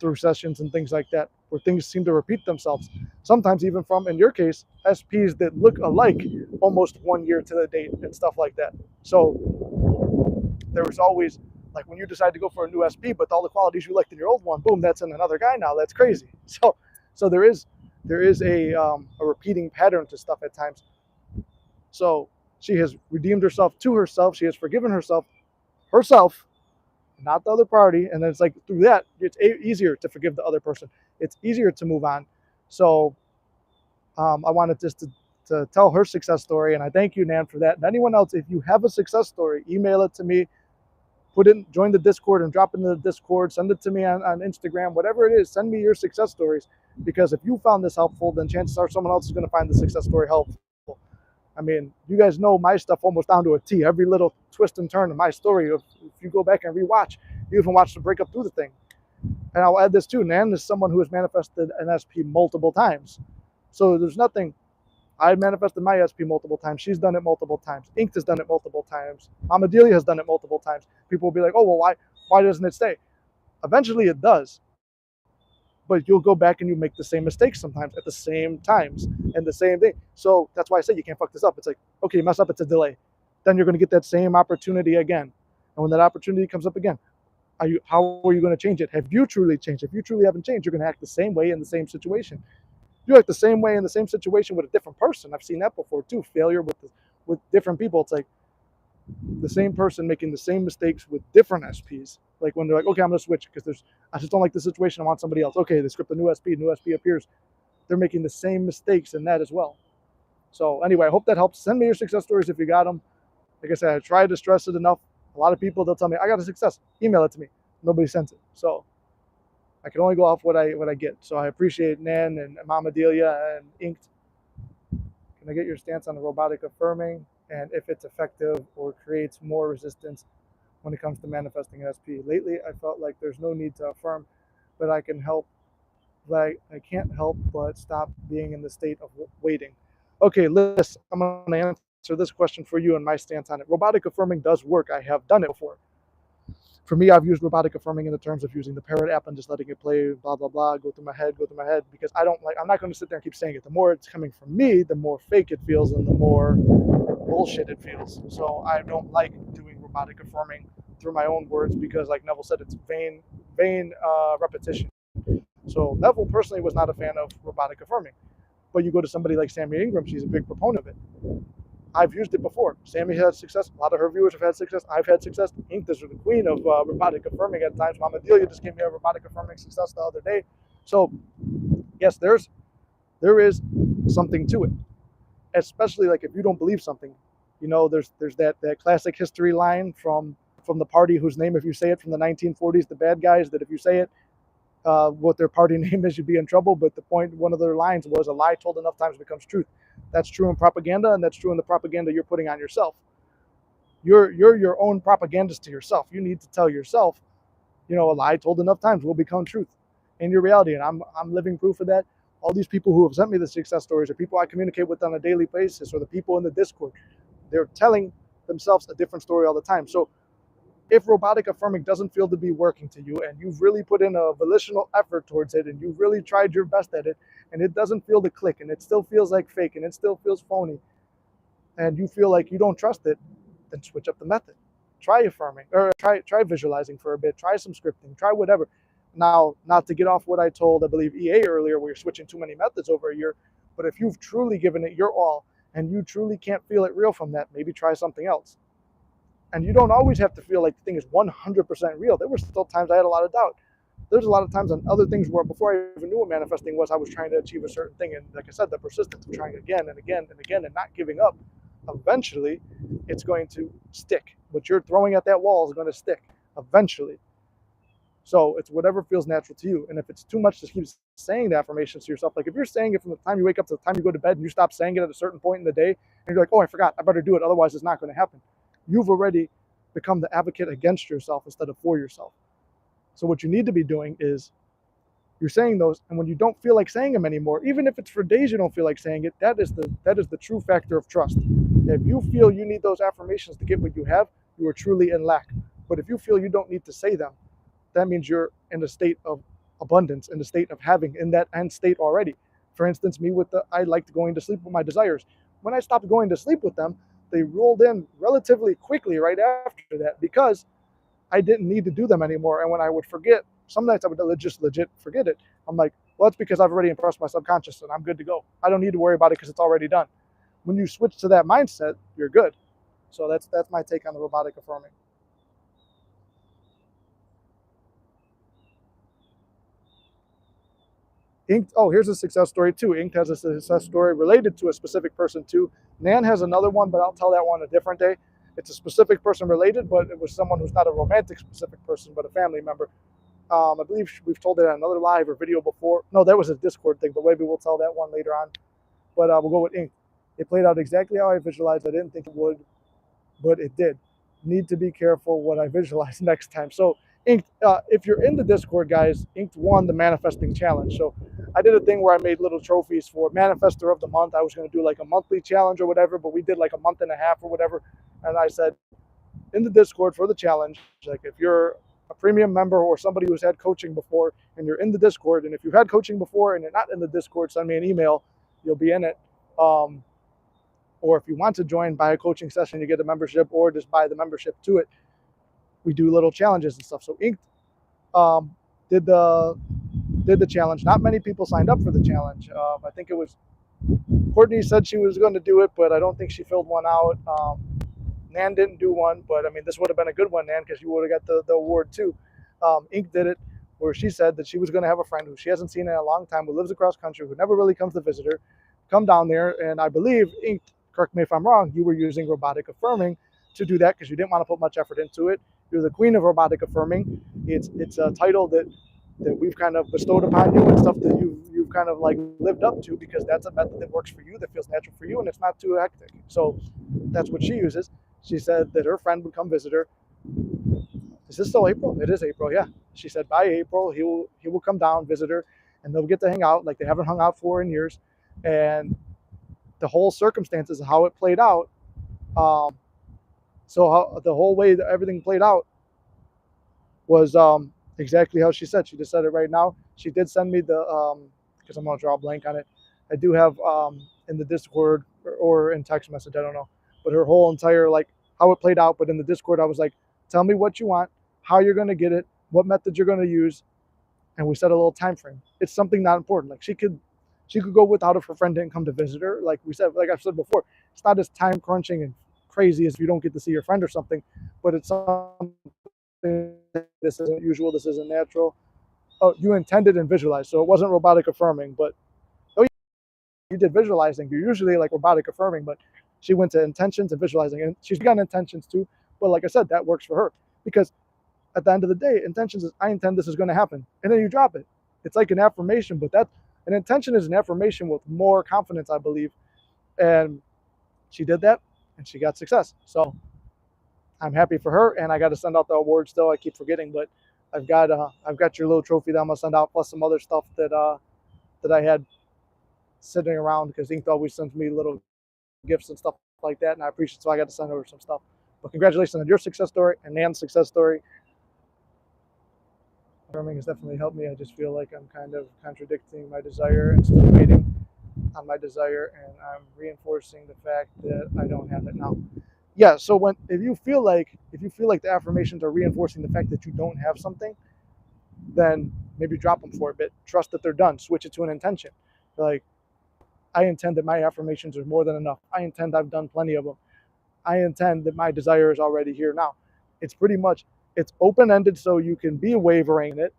through sessions and things like that, where things seem to repeat themselves. Sometimes even from, in your case, SPs that look alike almost 1 year to the date and stuff like that. So there was always Like when you decide to go for a new SP, but all the qualities you liked in your old one, boom, that's in another guy now. That's crazy. So there is a repeating pattern to stuff at times. So she has redeemed herself to herself. She has forgiven herself, not the other party. And then it's like through that, it's easier to forgive the other person. It's easier to move on. So I wanted just to tell her success story, and I thank you, Nan, for that. And anyone else, if you have a success story, email it to me. Join the Discord and drop into the Discord. Send it to me on Instagram, whatever it is. Send me your success stories, because if you found this helpful, then chances are someone else is going to find the success story helpful. I mean, you guys know my stuff almost down to a T. Every little twist and turn of my story. If you go back and rewatch, you even watch the breakup through the thing. And I'll add this too. Nan is someone who has manifested an SP multiple times. So there's nothing. I manifested my SP multiple times. She's done it multiple times. Inked has done it multiple times. Mama Delia has done it multiple times. People will be like, oh, well, why doesn't it stay? Eventually it does. But you'll go back and you make the same mistakes sometimes at the same times and the same thing. So that's why I say you can't fuck this up. It's like, okay, you mess up, it's a delay. Then you're going to get that same opportunity again. And when that opportunity comes up again, how are you going to change it? Have you truly changed? If you truly haven't changed, you're going to act the same way in the same situation. You act the same way in the same situation with a different person. I've seen that before too. Failure with different people. It's like the same person making the same mistakes with different SPs. Like when they're like, okay, I'm gonna switch because I just don't like the situation. I want somebody else. Okay, they script a new SP appears. They're making the same mistakes in that as well. So anyway, I hope that helps. Send me your success stories if you got them. Like I said, I try to stress it enough. A lot of people, they'll tell me, I got a success. Email it to me. Nobody sends it. So I can only go off what I get. So I appreciate Nan and Mama Delia and Inked. Can I get your stance on the robotic affirming and if it's effective or creates more resistance when it comes to manifesting an SP? Lately, I felt like there's no need to affirm, but I can't help but stop being in the state of waiting. Okay, Liz, I'm going to answer this question for you and my stance on it. Robotic affirming does work. I have done it before. For me, I've used robotic affirming in the terms of using the Parrot app and just letting it play, blah, blah, blah, go through my head, because I'm not going to sit there and keep saying it. The more it's coming from me, the more fake it feels and the more bullshit it feels. So I don't like doing robotic affirming through my own words because, like Neville said, it's vain repetition. So Neville personally was not a fan of robotic affirming. But you go to somebody like Sammy Ingram, she's a big proponent of it. I've used it before. Sammy had success. A lot of her viewers have had success. I've had success. Inked is the queen of robotic affirming at times. Mama Delia just gave me a robotic affirming success the other day. So yes, there is something to it. Especially like if you don't believe something, there's that classic history line from the party whose name, if you say it, from the 1940s, the bad guys, that if you say it, what their party name is, you'd be in trouble. But the point, one of their lines was, a lie told enough times becomes truth. That's true in propaganda, and that's true in the propaganda you're putting on yourself. You're your own propagandist to yourself. You need to tell yourself, a lie told enough times will become truth in your reality. And I'm living proof of that. All these people who have sent me the success stories are people I communicate with on a daily basis, or the people in the Discord. They're telling themselves a different story all the time. So if robotic affirming doesn't feel to be working to you, and you've really put in a volitional effort towards it, and you've really tried your best at it, and it doesn't feel to click, and it still feels like fake, and it still feels phony, and you feel like you don't trust it, then switch up the method. Try affirming, or try visualizing for a bit. Try some scripting. Try whatever. Now, not to get off what I told, I believe, EA earlier, where you're switching too many methods over a year, but if you've truly given it your all, and you truly can't feel it real from that, maybe try something else. And you don't always have to feel like the thing is 100% real. There were still times I had a lot of doubt. There's a lot of times on other things where before I even knew what manifesting was, I was trying to achieve a certain thing. And like I said, the persistence of trying again and again and again and not giving up, eventually it's going to stick. What you're throwing at that wall is going to stick eventually. So it's whatever feels natural to you. And if it's too much to keep saying the affirmations to yourself, like if you're saying it from the time you wake up to the time you go to bed and you stop saying it at a certain point in the day, and you're like, oh, I forgot, I better do it, otherwise it's not going to happen. You've already become the advocate against yourself instead of for yourself. So what you need to be doing is you're saying those, and when you don't feel like saying them anymore, even if it's for days you don't feel like saying it, that is the true factor of trust. If you feel you need those affirmations to get what you have, you are truly in lack. But if you feel you don't need to say them, that means you're in a state of abundance, in the state of having, in that end state already. For instance, me I liked going to sleep with my desires. When I stopped going to sleep with them, they rolled in relatively quickly right after that, because I didn't need to do them anymore. And when I would forget, some nights I would just legit forget it. I'm like, well, it's because I've already impressed my subconscious and I'm good to go. I don't need to worry about it because it's already done. When you switch to that mindset, you're good. So that's my take on the robotic affirming. Inked, oh, here's a success story too. Inked has a success story related to a specific person too. Nan has another one, but I'll tell that one a different day. It's a specific person related, but it was someone who's not a romantic specific person, but a family member. I believe we've told it on another live or video before. No, that was a Discord thing, but maybe we'll tell that one later on. But we'll go with Ink. It played out exactly how I visualized. I didn't think it would, but it did. Need to be careful what I visualize next time. So, Inked, if you're in the Discord, guys, Inked won the manifesting challenge. So, I did a thing where I made little trophies for Manifester of the Month. I was going to do like a monthly challenge or whatever, but we did like a month and a half or whatever. And I said in the Discord for the challenge, like if you're a premium member or somebody who's had coaching before and you're in the Discord, and if you've had coaching before and you're not in the Discord, send me an email. You'll be in it. Or if you want to join, buy a coaching session, you get a membership, or just buy the membership to it. We do little challenges and stuff. So Inked did the challenge. Not many people signed up for the challenge. I think it was Courtney said she was going to do it, but I don't think she filled one out. Nan didn't do one, but I mean, this would have been a good one, Nan, because you would have got the award too. Ink did it, where she said that she was going to have a friend who she hasn't seen in a long time, who lives across country, who never really comes to visit her, come down there. And I believe, Ink, correct me if I'm wrong, you were using robotic affirming to do that because you didn't want to put much effort into it. You're the queen of robotic affirming. It's a title that we've kind of bestowed upon you and stuff that you've kind of like lived up to, because that's a method that works for you, that feels natural for you, and it's not too hectic. So that's what she uses. She said that her friend would come visit her. Is this still April? It is April, yeah. She said by April he will come down, visit her, and they'll get to hang out like they haven't hung out for in years. And the whole circumstances of how it played out. So how the whole way that everything played out was exactly how she said. She just said it right now. She did send me the because I'm gonna draw a blank on it. I do have in the Discord or in text message, I don't know, but her whole entire like how it played out. But in the Discord, I was like, tell me what you want, how you're gonna get it, what method you're gonna use, and we set a little time frame. It's something not important. Like she could go without if her friend didn't come to visit her. Like we said, like I've said before, it's not as time crunching and crazy as if you don't get to see your friend or something, but it's something. This isn't usual. This isn't natural. Oh, you intended and visualized, so it wasn't robotic affirming. But oh, you did visualizing. You're usually like robotic affirming, but she went to intentions and visualizing, and she's got intentions too. But like I said, that works for her because at the end of the day, intentions is I intend this is going to happen, and then you drop it. It's like an affirmation, but that an intention is an affirmation with more confidence, I believe. And she did that, and she got success. So I'm happy for her, and I got to send out the award still. I keep forgetting, but I've got your little trophy that I'm gonna send out, plus some other stuff that that I had sitting around because Inked always sends me little gifts and stuff like that, and I appreciate it. So I got to send over some stuff. But congratulations on your success story and Nan's success story. Farming has definitely helped me. I just feel like I'm kind of contradicting my desire and still waiting on my desire, and I'm reinforcing the fact that I don't have it now. Yeah, so if you feel like the affirmations are reinforcing the fact that you don't have something, then maybe drop them for a bit. Trust that they're done. Switch it to an intention. Like, I intend that my affirmations are more than enough. I intend I've done plenty of them. I intend that my desire is already here now. It's pretty much, it's open-ended, so you can be wavering in it,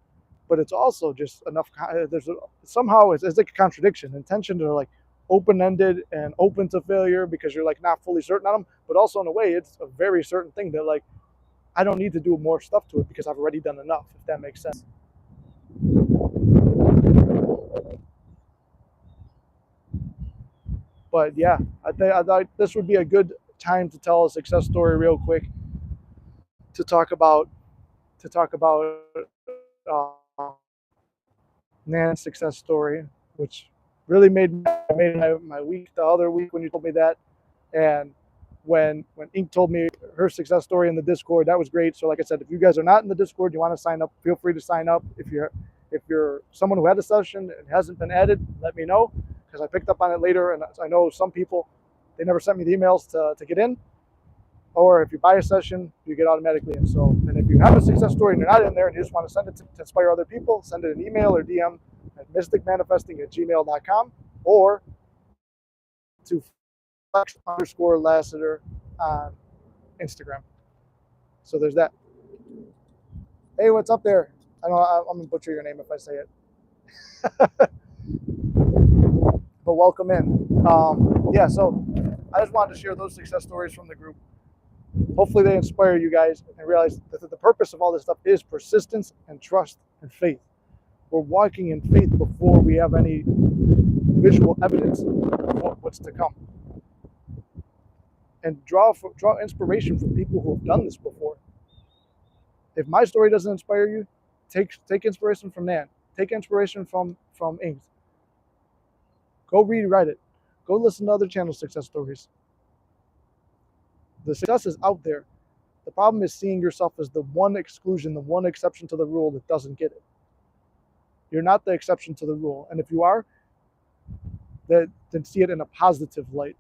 but it's also just enough. Somehow it's like a contradiction. Intentions are like open-ended and open to failure because you're like not fully certain on them, but also in a way it's a very certain thing that like I don't need to do more stuff to it because I've already done enough, if that makes sense. But yeah, I think this would be a good time to tell a success story real quick, to talk about uh, Nan's success story, which really made my week the other week when you told me that. And when Ink told me her success story in the Discord, that was great. So like I said, if you guys are not in the Discord, you want to sign up, feel free to sign up. If you're someone who had a session and hasn't been added, let me know, because I picked up on it later, and I know some people, they never sent me the emails to get in. or if you buy a session, you get automatically in. So, and if you have a success story and you're not in there and you just want to send it to inspire other people, send it an email or DM at mysticmanifesting@gmail.com or to flex_Lassiter on Instagram. So there's that. Hey, what's up there? I know I'm gonna butcher your name if I say it, but welcome in. Yeah, so I just wanted to share those success stories from the group. Hopefully they inspire you guys and realize that the purpose of all this stuff is persistence and trust and faith. We're walking in faith before we have any visual evidence of what's to come. And draw inspiration from people who have done this before. If my story doesn't inspire you, take inspiration from Nan. Take inspiration from Ings. Go rewrite it. Go listen to other channel success stories. The success is out there. The problem is seeing yourself as the one exclusion, the one exception to the rule that doesn't get it. You're not the exception to the rule. And if you are, then see it in a positive light.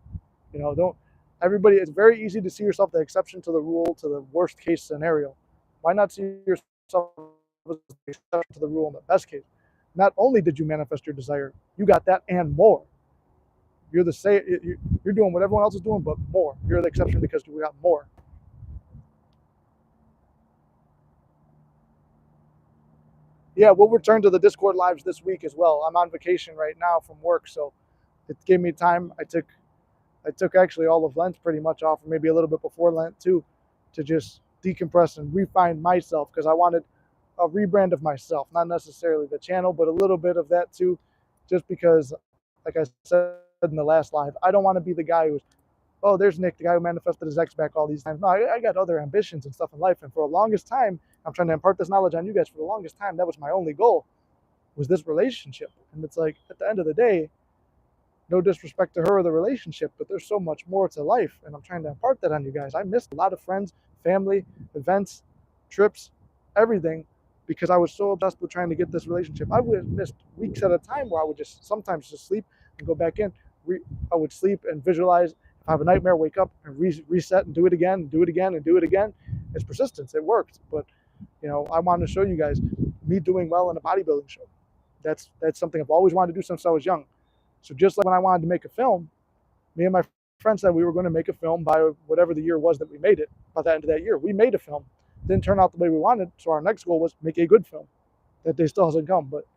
You know, don't everybody, it's very easy to see yourself the exception to the rule, to the worst case scenario. Why not see yourself as the exception to the rule in the best case? Not only did you manifest your desire, you got that and more. You're the same. You're doing what everyone else is doing, but more. You're the exception because we got more. Yeah, we'll return to the Discord lives this week as well. I'm on vacation right now from work, so it gave me time. I took actually all of Lent pretty much off, maybe a little bit before Lent too, to just decompress and refine myself, because I wanted a rebrand of myself, not necessarily the channel, but a little bit of that too, just because, like I said in the last live, I don't want to be the guy who's, oh, there's Nick, the guy who manifested his ex back all these times. No, I got other ambitions and stuff in life, and for the longest time, I'm trying to impart this knowledge on you guys. For the longest time, that was my only goal, was this relationship. And it's like, at the end of the day, no disrespect to her or the relationship, but there's so much more to life, and I'm trying to impart that on you guys. I missed a lot of friends, family, events, trips, everything, because I was so obsessed with trying to get this relationship. I would have missed weeks at a time where I would just sometimes just sleep and go back in. I would sleep and visualize. If I have a nightmare, wake up and reset and do it again, and do it again, and do it again. It's persistence. It worked. But, you know, I wanted to show you guys me doing well in a bodybuilding show. That's something I've always wanted to do since I was young. So just like when I wanted to make a film, me and my friend said we were going to make a film by whatever the year was that we made it. By the end of that year, we made a film. Didn't turn out the way we wanted, so our next goal was make a good film. That day still hasn't come, but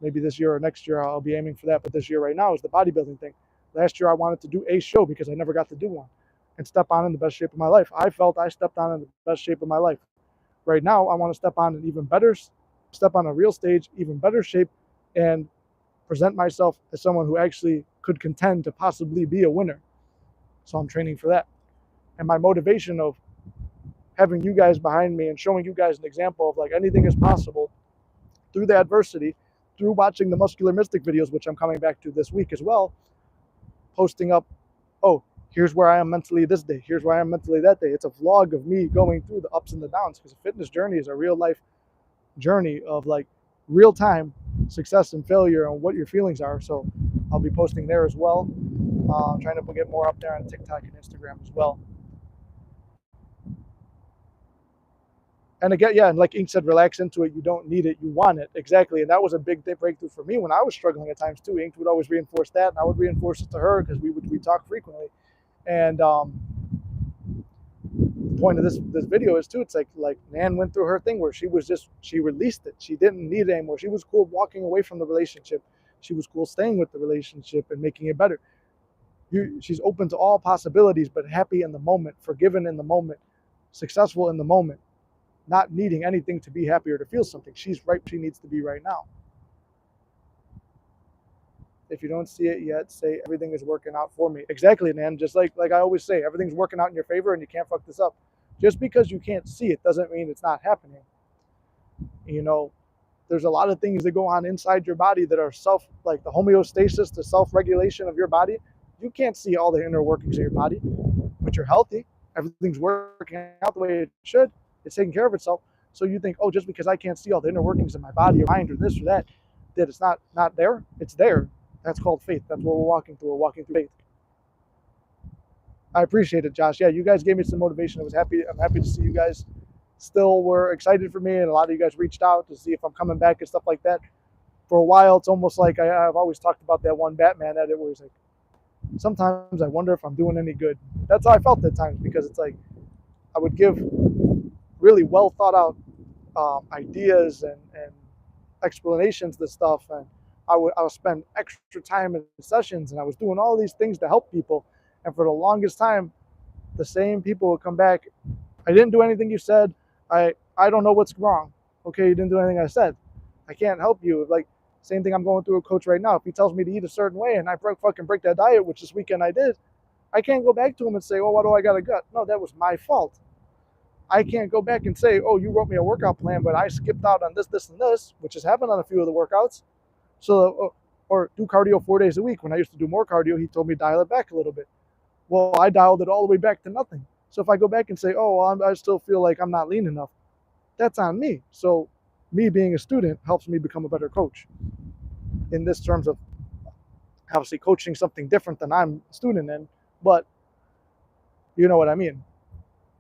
maybe this year or next year I'll be aiming for that. But this year right now is the bodybuilding thing. Last year I wanted to do a show because I never got to do one and step on in the best shape of my life. I felt I stepped on in the best shape of my life. Right now I want to step on an even better, step on a real stage, even better shape, and present myself as someone who actually could contend to possibly be a winner. So I'm training for that. And my motivation of having you guys behind me and showing you guys an example of like anything is possible through the adversity, through watching the Muscular Mystic videos, which I'm coming back to this week as well, posting up, oh, here's where I am mentally this day, here's where I am mentally that day. It's a vlog of me going through the ups and the downs, because a fitness journey is a real life journey of like real time success and failure and what your feelings are. So I'll be posting there as well. I'm trying to get more up there on TikTok and Instagram as well. And again, yeah, and like Ink said, relax into it. You don't need it, you want it. Exactly. And that was a big breakthrough for me when I was struggling at times too. Ink would always reinforce that, and I would reinforce it to her because we talk frequently. And the point of this video is too, it's like Nan went through her thing where she released it. She didn't need it anymore. She was cool walking away from the relationship. She was cool staying with the relationship and making it better. She's open to all possibilities, but happy in the moment, forgiven in the moment, successful in the moment, not needing anything to be happy or to feel something. She's right where she needs to be right now. If you don't see it yet, say everything is working out for me. Exactly, man. Just like I always say, everything's working out in your favor and you can't fuck this up. Just because you can't see it doesn't mean it's not happening. You know, there's a lot of things that go on inside your body that are like the homeostasis, the self-regulation of your body. You can't see all the inner workings of your body, but you're healthy. Everything's working out the way it should. It's taking care of itself. So you think, oh, just because I can't see all the inner workings of my body or mind or this or that it's not there. It's there. That's called faith. That's what we're walking through. We're walking through faith. I appreciate it, Josh. Yeah, you guys gave me some motivation. I'm happy to see you guys still were excited for me, and a lot of you guys reached out to see if I'm coming back and stuff like that. For a while, it's almost like I've always talked about that one Batman edit where he's like, sometimes I wonder if I'm doing any good. That's how I felt at times, because it's like I would give really well thought out ideas and explanations to stuff, and I would spend extra time in sessions, and I was doing all these things to help people, and for the longest time, the same people would come back. I didn't do anything you said. I don't know what's wrong. Okay, you didn't do anything I said. I can't help you. Like, same thing I'm going through with coach right now. If he tells me to eat a certain way and I fucking break that diet, which this weekend I did, I can't go back to him and say, "Oh, why do I got a gut?" No, that was my fault. I can't go back and say, "Oh, you wrote me a workout plan, but I skipped out on this, this, and this," which has happened on a few of the workouts. So, or do cardio 4 days a week. When I used to do more cardio, he told me dial it back a little bit. Well, I dialed it all the way back to nothing. So if I go back and say, "Oh, well, I still feel like I'm not lean enough," that's on me. So me being a student helps me become a better coach in this terms of obviously coaching something different than I'm a student in, but you know what I mean.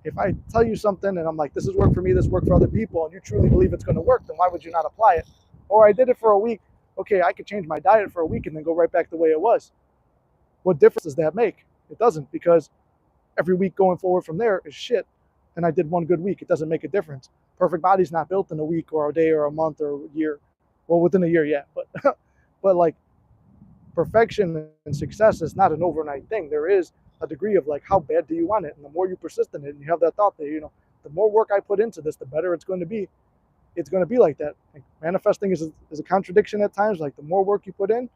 If I tell you something and I'm like, this has worked for me, this worked for other people, and you truly believe it's going to work, then why would you not apply it? Or I did it for a week. Okay, I could change my diet for a week and then go right back the way it was. What difference does that make? It doesn't, because every week going forward from there is shit. And I did one good week. It doesn't make a difference. Perfect body's not built in a week or a day or a month or a year. Well, within a year, yeah. But but like perfection and success is not an overnight thing. There is a degree of like, how bad do you want it? And the more you persist in it and you have that thought that, the more work I put into this, the better it's going to be. It's going to be like that. Like, manifesting is a contradiction at times. Like, the more work you put in,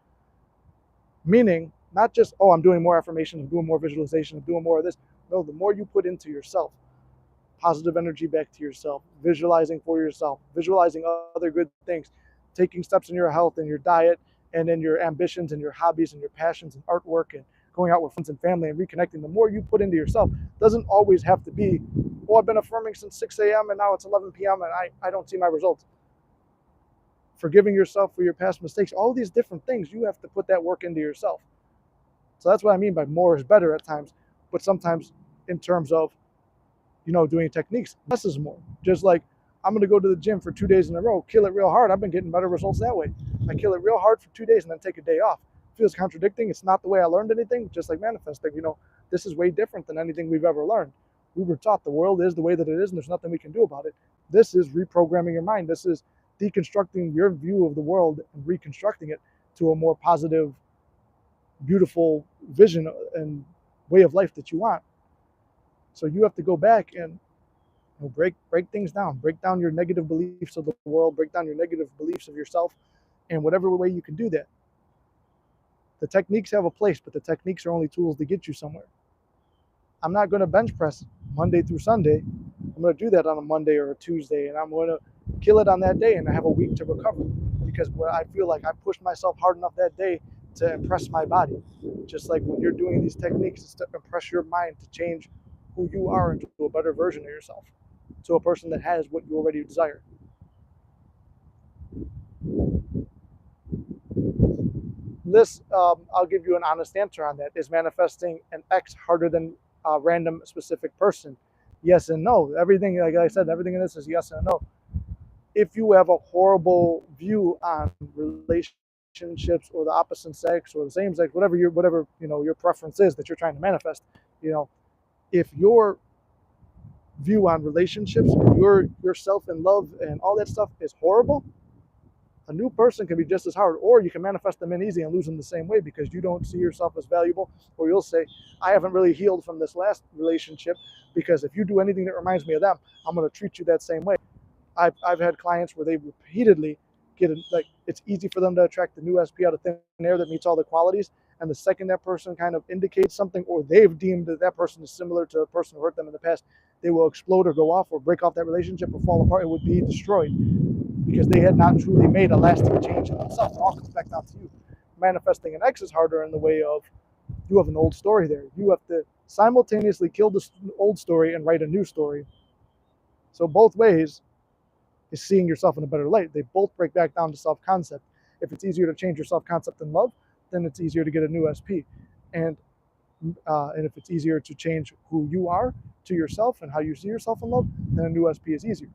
meaning not just, oh, I'm doing more affirmation, I'm doing more visualization, I'm doing more of this. No, the more you put into yourself, positive energy back to yourself, visualizing for yourself, visualizing other good things, taking steps in your health and your diet, and in your ambitions and your hobbies and your passions and artwork, and going out with friends and family and reconnecting. The more you put into yourself, doesn't always have to be, oh, I've been affirming since 6 a.m. and now it's 11 p.m. and I don't see my results. Forgiving yourself for your past mistakes, all these different things, you have to put that work into yourself. So that's what I mean by more is better at times, but sometimes in terms of, doing techniques, less is more. Just like, I'm going to go to the gym for 2 days in a row, kill it real hard. I've been getting better results that way. I kill it real hard for 2 days and then take a day off. Feels contradicting. It's not the way I learned anything, just like manifesting. This is way different than anything we've ever learned. We were taught the world is the way that it is and there's nothing we can do about it. This is reprogramming your mind. This is deconstructing your view of the world and reconstructing it to a more positive, beautiful vision and way of life that you want. So you have to go back and break things down, break down your negative beliefs of the world, break down your negative beliefs of yourself, and whatever way you can do that. The techniques have a place, but the techniques are only tools to get you somewhere. I'm not going to bench press Monday through Sunday. I'm going to do that on a Monday or a Tuesday, and I'm going to kill it on that day, and I have a week to recover, because I feel like I pushed myself hard enough that day to impress my body. Just like when you're doing these techniques, it's to impress your mind, to change who you are into a better version of yourself, to a person that has what you already desire. This, I'll give you an honest answer on that. Is manifesting an X harder than a random specific person? Yes and no. Everything, like I said, everything in this is yes and no. If you have a horrible view on relationships or the opposite sex or the same sex, whatever your preference is that you're trying to manifest, if your view on relationships, your self and love and all that stuff is horrible, a new person can be just as hard, or you can manifest them in easy and lose them the same way because you don't see yourself as valuable, or you'll say, I haven't really healed from this last relationship, because if you do anything that reminds me of them, I'm going to treat you that same way. I've had clients where they repeatedly it's easy for them to attract the new SP out of thin air that meets all the qualities, and the second that person kind of indicates something, or they've deemed that person is similar to a person who hurt them in the past, they will explode or go off or break off that relationship or fall apart. It would be destroyed because they had not truly made a lasting change in themselves. It all comes back down to you. Manifesting an X is harder in the way of, you have an old story there. You have to simultaneously kill the old story and write a new story. So both ways is seeing yourself in a better light. They both break back down to self-concept. If it's easier to change your self-concept in love, then it's easier to get a new SP. And And if it's easier to change who you are to yourself and how you see yourself in love, then a new SP is easier.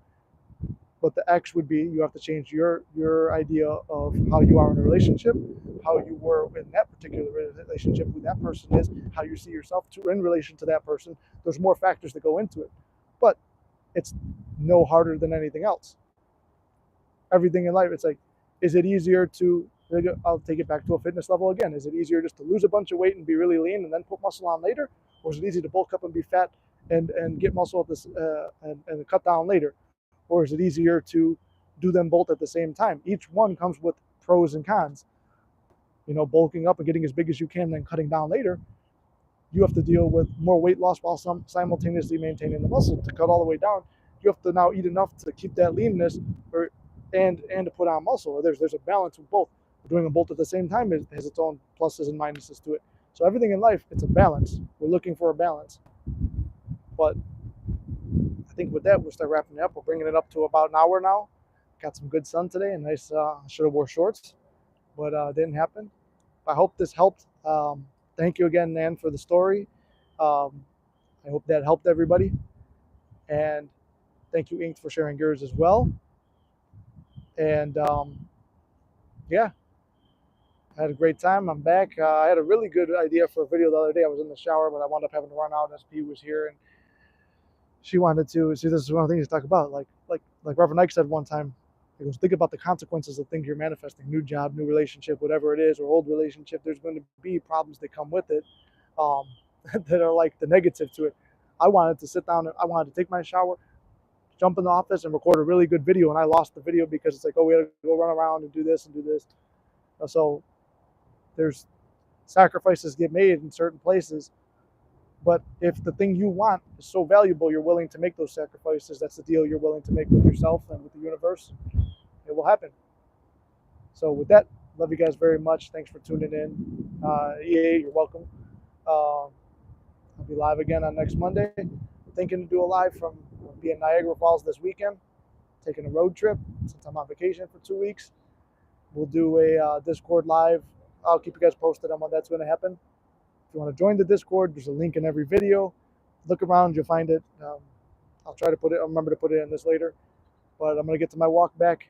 But the X would be you have to change your idea of how you are in a relationship, how you were in that particular relationship, who that person is, how you see yourself in relation to that person. There's more factors that go into it, but it's no harder than anything else. Everything in life, it's like, is it easier to? I'll take it back to a fitness level again. Is it easier just to lose a bunch of weight and be really lean and then put muscle on later, or is it easy to bulk up and be fat and get muscle at this and cut down later? Or is it easier to do them both at the same time? Each one comes with pros and cons. Bulking up and getting as big as you can, then cutting down later, you have to deal with more weight loss while simultaneously maintaining the muscle. To cut all the way down, you have to now eat enough to keep that leanness, and to put on muscle. There's a balance with both. Doing them both at the same time has its own pluses and minuses to it. So everything in life, it's a balance. We're looking for a balance. But I think with that, we'll start wrapping it up. We're bringing it up to about an hour now. Got some good sun today, and nice. Should have wore shorts, but didn't happen. I hope this helped. Thank you again, Nan, for the story. I hope that helped everybody, and thank you, Ink, for sharing yours as well. And yeah, I had a great time. I'm back. I had a really good idea for a video the other day. I was in the shower, but I wound up having to run out. SP was here, and she wanted to see. This is one of the things to talk about. Like Reverend Ike said one time, he goes, think about the consequences of things you're manifesting. New job, new relationship, whatever it is, or old relationship. There's going to be problems that come with it, that are like the negative to it. I wanted to sit down. I wanted to take my shower, jump in the office, and record a really good video. And I lost the video because it's like, oh, we had to go run around and do this and do this. So there's sacrifices get made in certain places. But if the thing you want is so valuable, you're willing to make those sacrifices. That's the deal you're willing to make with yourself and with the universe. It will happen. So with that, love you guys very much. Thanks for tuning in. EA, you're welcome. I'll be live again on next Monday. Thinking to do a live from being Niagara Falls this weekend. Taking a road trip since I'm on vacation for 2 weeks. We'll do a Discord live. I'll keep you guys posted on when that's going to happen. If you want to join the Discord, there's a link in every video. Look around, you'll find it. I'll try to put it. I'll remember to put it in this later. But I'm going to get to my walk back.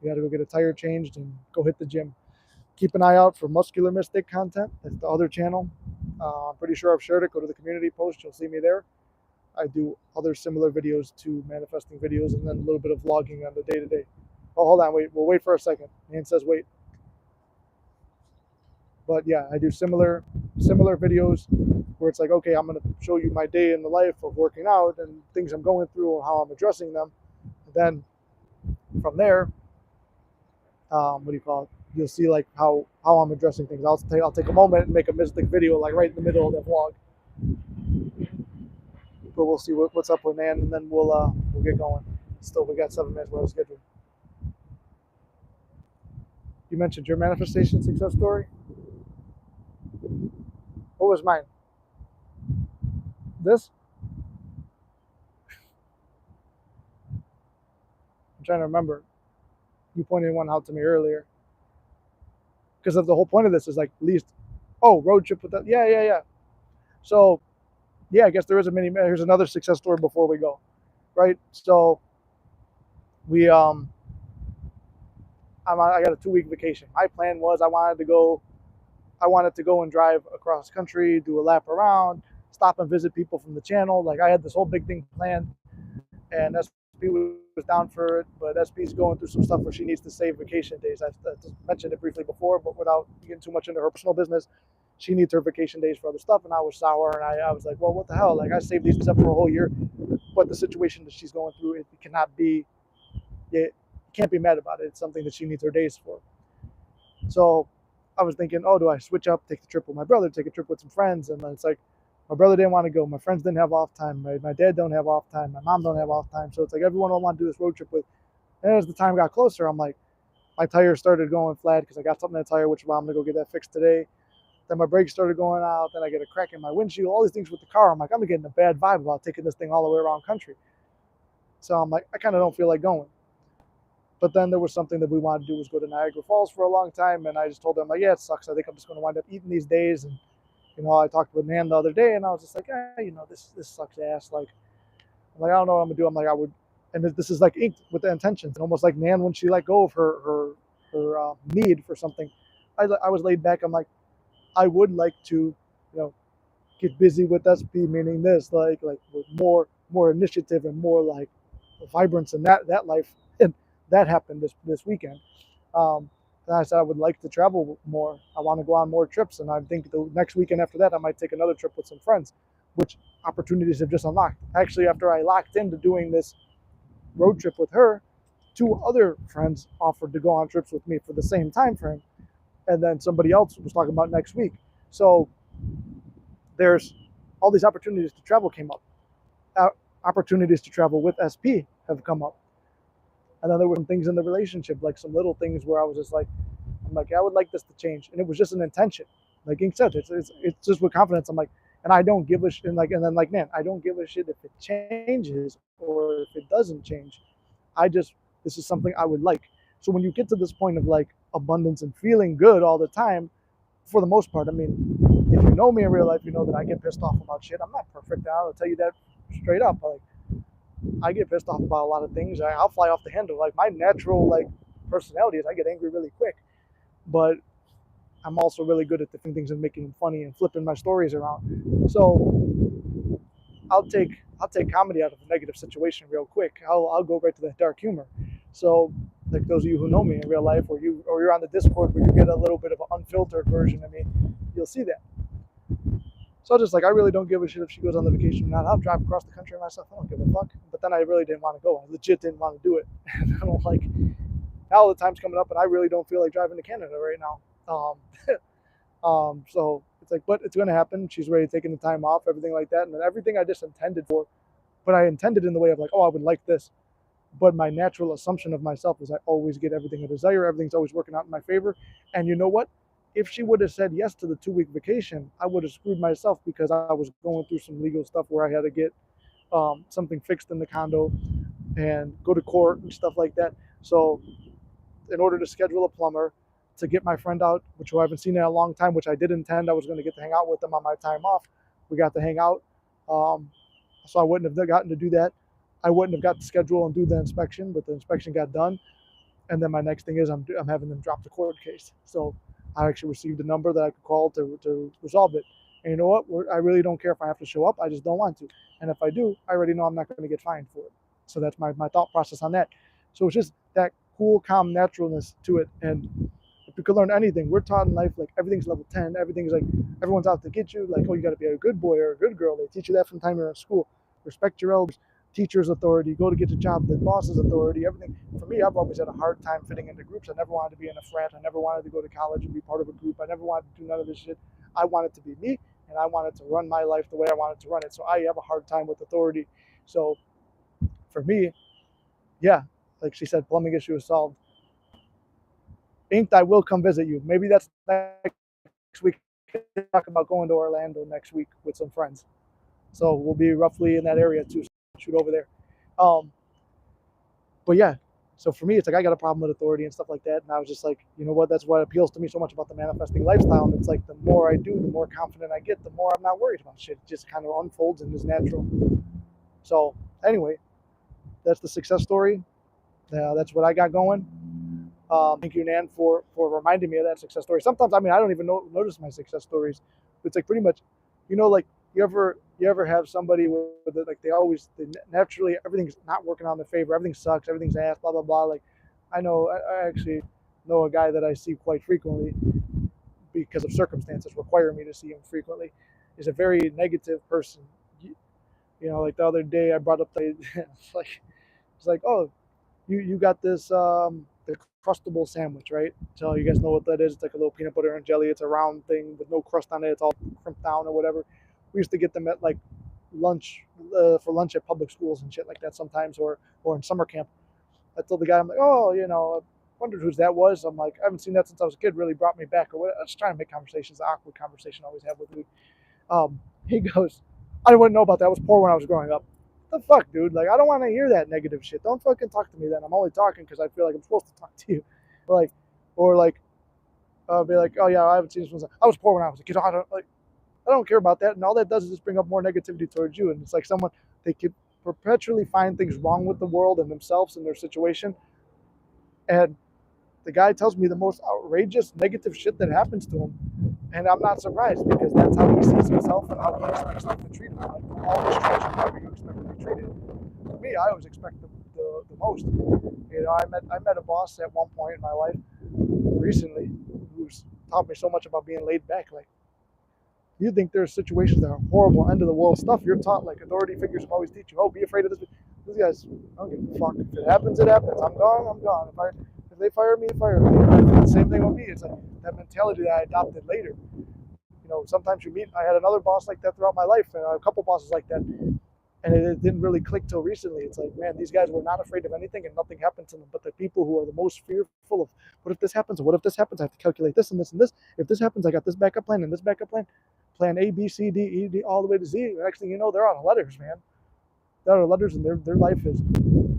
You got to go get a tire changed and go hit the gym. Keep an eye out for Muscular Mystic content. That's the other channel. I'm pretty sure I've shared it. Go to the community post. You'll see me there. I do other similar videos to manifesting videos, and then a little bit of vlogging on the day-to-day. Oh, hold on. Wait. We'll wait for a second. Nan says wait. But yeah, I do similar videos where it's like, okay, I'm going to show you my day in the life of working out and things I'm going through and how I'm addressing them. And then from there, what do you call it? You'll see like how I'm addressing things. I'll take a moment and make a mystic video like right in the middle of the vlog. But we'll see what's up with Nan, and then we'll get going. Still, we got 7 minutes. We're scheduled. You mentioned your manifestation success story. What was mine? This? I'm trying to remember. You pointed one out to me earlier. Because of the whole point of this is like at least, road trip with that. Yeah. So, yeah, I guess there is a mini. Here's another success story before we go, right? So, we I got a 2-week vacation. My plan was I wanted to go and drive across country, do a lap around, stop and visit people from the channel. Like I had this whole big thing planned, and SP was down for it, but SP's going through some stuff where she needs to save vacation days. I mentioned it briefly before, but without getting too much into her personal business, she needs her vacation days for other stuff, and I was sour, and I was like, well, what the hell? Like I saved these up for a whole year, but the situation that she's going through, it cannot be, you can't be mad about it. It's something that she needs her days for. So I was thinking, do I switch up, take the trip with my brother, take a trip with some friends? And then it's like, my brother didn't want to go. My friends didn't have off time. My dad don't have off time. My mom don't have off time. So it's like everyone I want to do this road trip with. And as the time got closer, I'm like, my tire started going flat because I got something in the tire, which I'm going to go get that fixed today. Then my brakes started going out. Then I get a crack in my windshield. All these things with the car. I'm like, I'm getting a bad vibe about taking this thing all the way around country. So I'm like, I kind of don't feel like going. But then there was something that we wanted to do was go to Niagara Falls for a long time. And I just told them, like, yeah, it sucks. I think I'm just going to wind up eating these days. And I talked with Nan the other day, and I was just like, this sucks ass. Like, I don't know what I'm gonna do. I'm like, I would, and this is like inked with the intentions, and almost like Nan when she let go of her need for something. I was laid back. I'm like, I would like to, get busy with SP, meaning this, like with more initiative and more like vibrance in that life, and that happened this weekend. Um, and I said I would like to travel more. I want to go on more trips, and I think the next weekend after that, I might take another trip with some friends, which opportunities have just unlocked. Actually, after I locked into doing this road trip with her, two other friends offered to go on trips with me for the same time frame, and then somebody else was talking about next week. So there's all these opportunities to travel came up. Opportunities to travel with SP have come up, and then there were some things in the relationship, like some little things where I was just like, I'm like, I would like this to change, and it was just an intention. Like Ink said, it's just with confidence. I'm like, and I don't give a shit. And then like, man, I don't give a shit if it changes or if it doesn't change. I just this is something I would like. So when you get to this point of like abundance and feeling good all the time, for the most part, I mean, if you know me in real life, you know that I get pissed off about shit. I'm not perfect. I'll tell you that straight up. Like I get pissed off about a lot of things. I'll fly off the handle. Like my natural like personality is I get angry really quick, but I'm also really good at different things and making them funny and flipping my stories around. So I'll take comedy out of a negative situation real quick. I'll go right to that dark humor. So like those of you who know me in real life, or you're on the Discord where you get a little bit of an unfiltered version of me, you'll see that. So I just like I really don't give a shit if she goes on the vacation or not. I'll drive across the country myself. I don't give a fuck. But then I really didn't want to go. I legit didn't want to do it. And I don't like now the time's coming up and I really don't feel like driving to Canada right now. So it's like, but it's going to happen. She's already taking the time off, everything like that. And then everything I just intended for, but I intended in the way of like, oh, I would like this. But my natural assumption of myself is I always get everything I desire. Everything's always working out in my favor. And you know what? If she would have said yes to the 2 week vacation, I would have screwed myself because I was going through some legal stuff where I had to get something fixed in the condo and go to court and stuff like that. So in order to schedule a plumber to get my friend out, which I haven't seen in a long time, which I did intend. I was going to get to hang out with them on my time off. We got to hang out. Um, so I wouldn't have gotten to do that. I wouldn't have got to schedule and do the inspection, but the inspection got done. And then my next thing is I'm having them drop the court case. So I actually received a number that I could call to resolve it. And you know what? I really don't care if I have to show up. I just don't want to. And if I do, I already know I'm not going to get fined for it. So that's my thought process on that. So it's just that cool, calm naturalness to it. And if you could learn anything, we're taught in life like everything's level 10. Everything's like everyone's out to get you. Like, oh, you got to be a good boy or a good girl. They teach you that from the time you're in school. Respect your elders, teacher's authority, go to get your job, the boss's authority, everything. For me, I've always had a hard time fitting into groups. I never wanted to be in a frat. I never wanted to go to college and be part of a group. I never wanted to do none of this shit. I wanted to be me, and I wanted to run my life the way I wanted to run it. So I have a hard time with authority. So for me, yeah, like she said, plumbing issue is solved. Inked, I will come visit you. Maybe that's next week. Talk about going to Orlando next week with some friends. So we'll be roughly in that area too. Shoot over there. Um, but yeah, so for me, it's like I got a problem with authority and stuff like that. And I was just like, you know what? That's what appeals to me so much about the manifesting lifestyle. And it's like the more I do, the more confident I get, the more I'm not worried about shit. It just kind of unfolds and is natural. So anyway, that's the success story. That's what I got going. Thank you, Nan, for reminding me of that success story. Sometimes, I mean, I don't even notice my success stories. It's like pretty much, like you ever have somebody with it, like they naturally everything's not working on their favor. Everything sucks. Everything's ass. Blah blah blah. Like I actually know a guy that I see quite frequently because of circumstances require me to see him frequently. Is a very negative person. Like the other day I brought up it's like, oh, you got this the crustable sandwich, right? So you guys know what that is. It's like a little peanut butter and jelly. It's a round thing with no crust on it. It's all crimped down or whatever. We used to get them at like lunch for lunch at public schools and shit like that sometimes, or in summer camp. I told the guy, I'm like, oh, I wondered whose that was. I'm like, I haven't seen that since I was a kid. Really brought me back. Or what? I was trying to make conversations, the awkward conversation I always have with food. He goes, I didn't know about that. I was poor when I was growing up. The fuck, dude? Like, I don't want to hear that negative shit. Don't fucking talk to me then. I'm only talking because I feel like I'm supposed to talk to you. Or like, be like, oh yeah, I haven't seen this one. I was poor when I was a kid. I don't like. I don't care about that. And all that does is just bring up more negativity towards you. And it's like someone, they could perpetually find things wrong with the world and themselves and their situation. And the guy tells me the most outrageous negative shit that happens to him. And I'm not surprised because that's how he sees himself and how he expects life to treat him. Like, all this trash, however you expect to be treated. For me, I always expect the most. You know, I met a boss at one point in my life recently who's taught me so much about being laid back. Like, you think there's situations that are horrible, end of the world stuff. You're taught, like, authority figures always teach you, oh, be afraid of this. These guys, I don't give a fuck. If it happens, it happens. I'm gone, I'm gone. If they fire me, fire me. The same thing with me. It's like that mentality that I adopted later. You know, sometimes you meet. I had another boss like that throughout my life, and a couple bosses like that, and it didn't really click till recently. It's like, man, these guys were not afraid of anything, and nothing happened to them. But the people who are the most fearful of, what if this happens? Or what if this happens? I have to calculate this and this and this. If this happens, I got this backup plan and this backup plan. Plan A, B, C, D, E, D, all the way to Z. Next thing you know, they're on letters, man. They're on letters, and their life is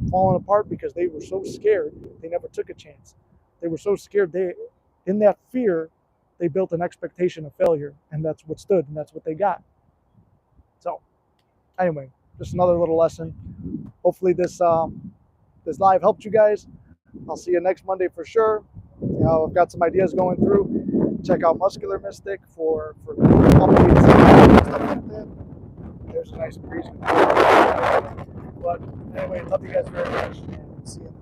falling apart because they were so scared. They never took a chance. They were so scared. In that fear, they built an expectation of failure, and that's what stood, and that's what they got. So, anyway, just another little lesson. Hopefully, this live helped you guys. I'll see you next Monday for sure. You know, I've got some ideas going through. Check out Muscular Mystic for updates and stuff like that. There's a nice breeze. But anyway, love you guys very much, and see you.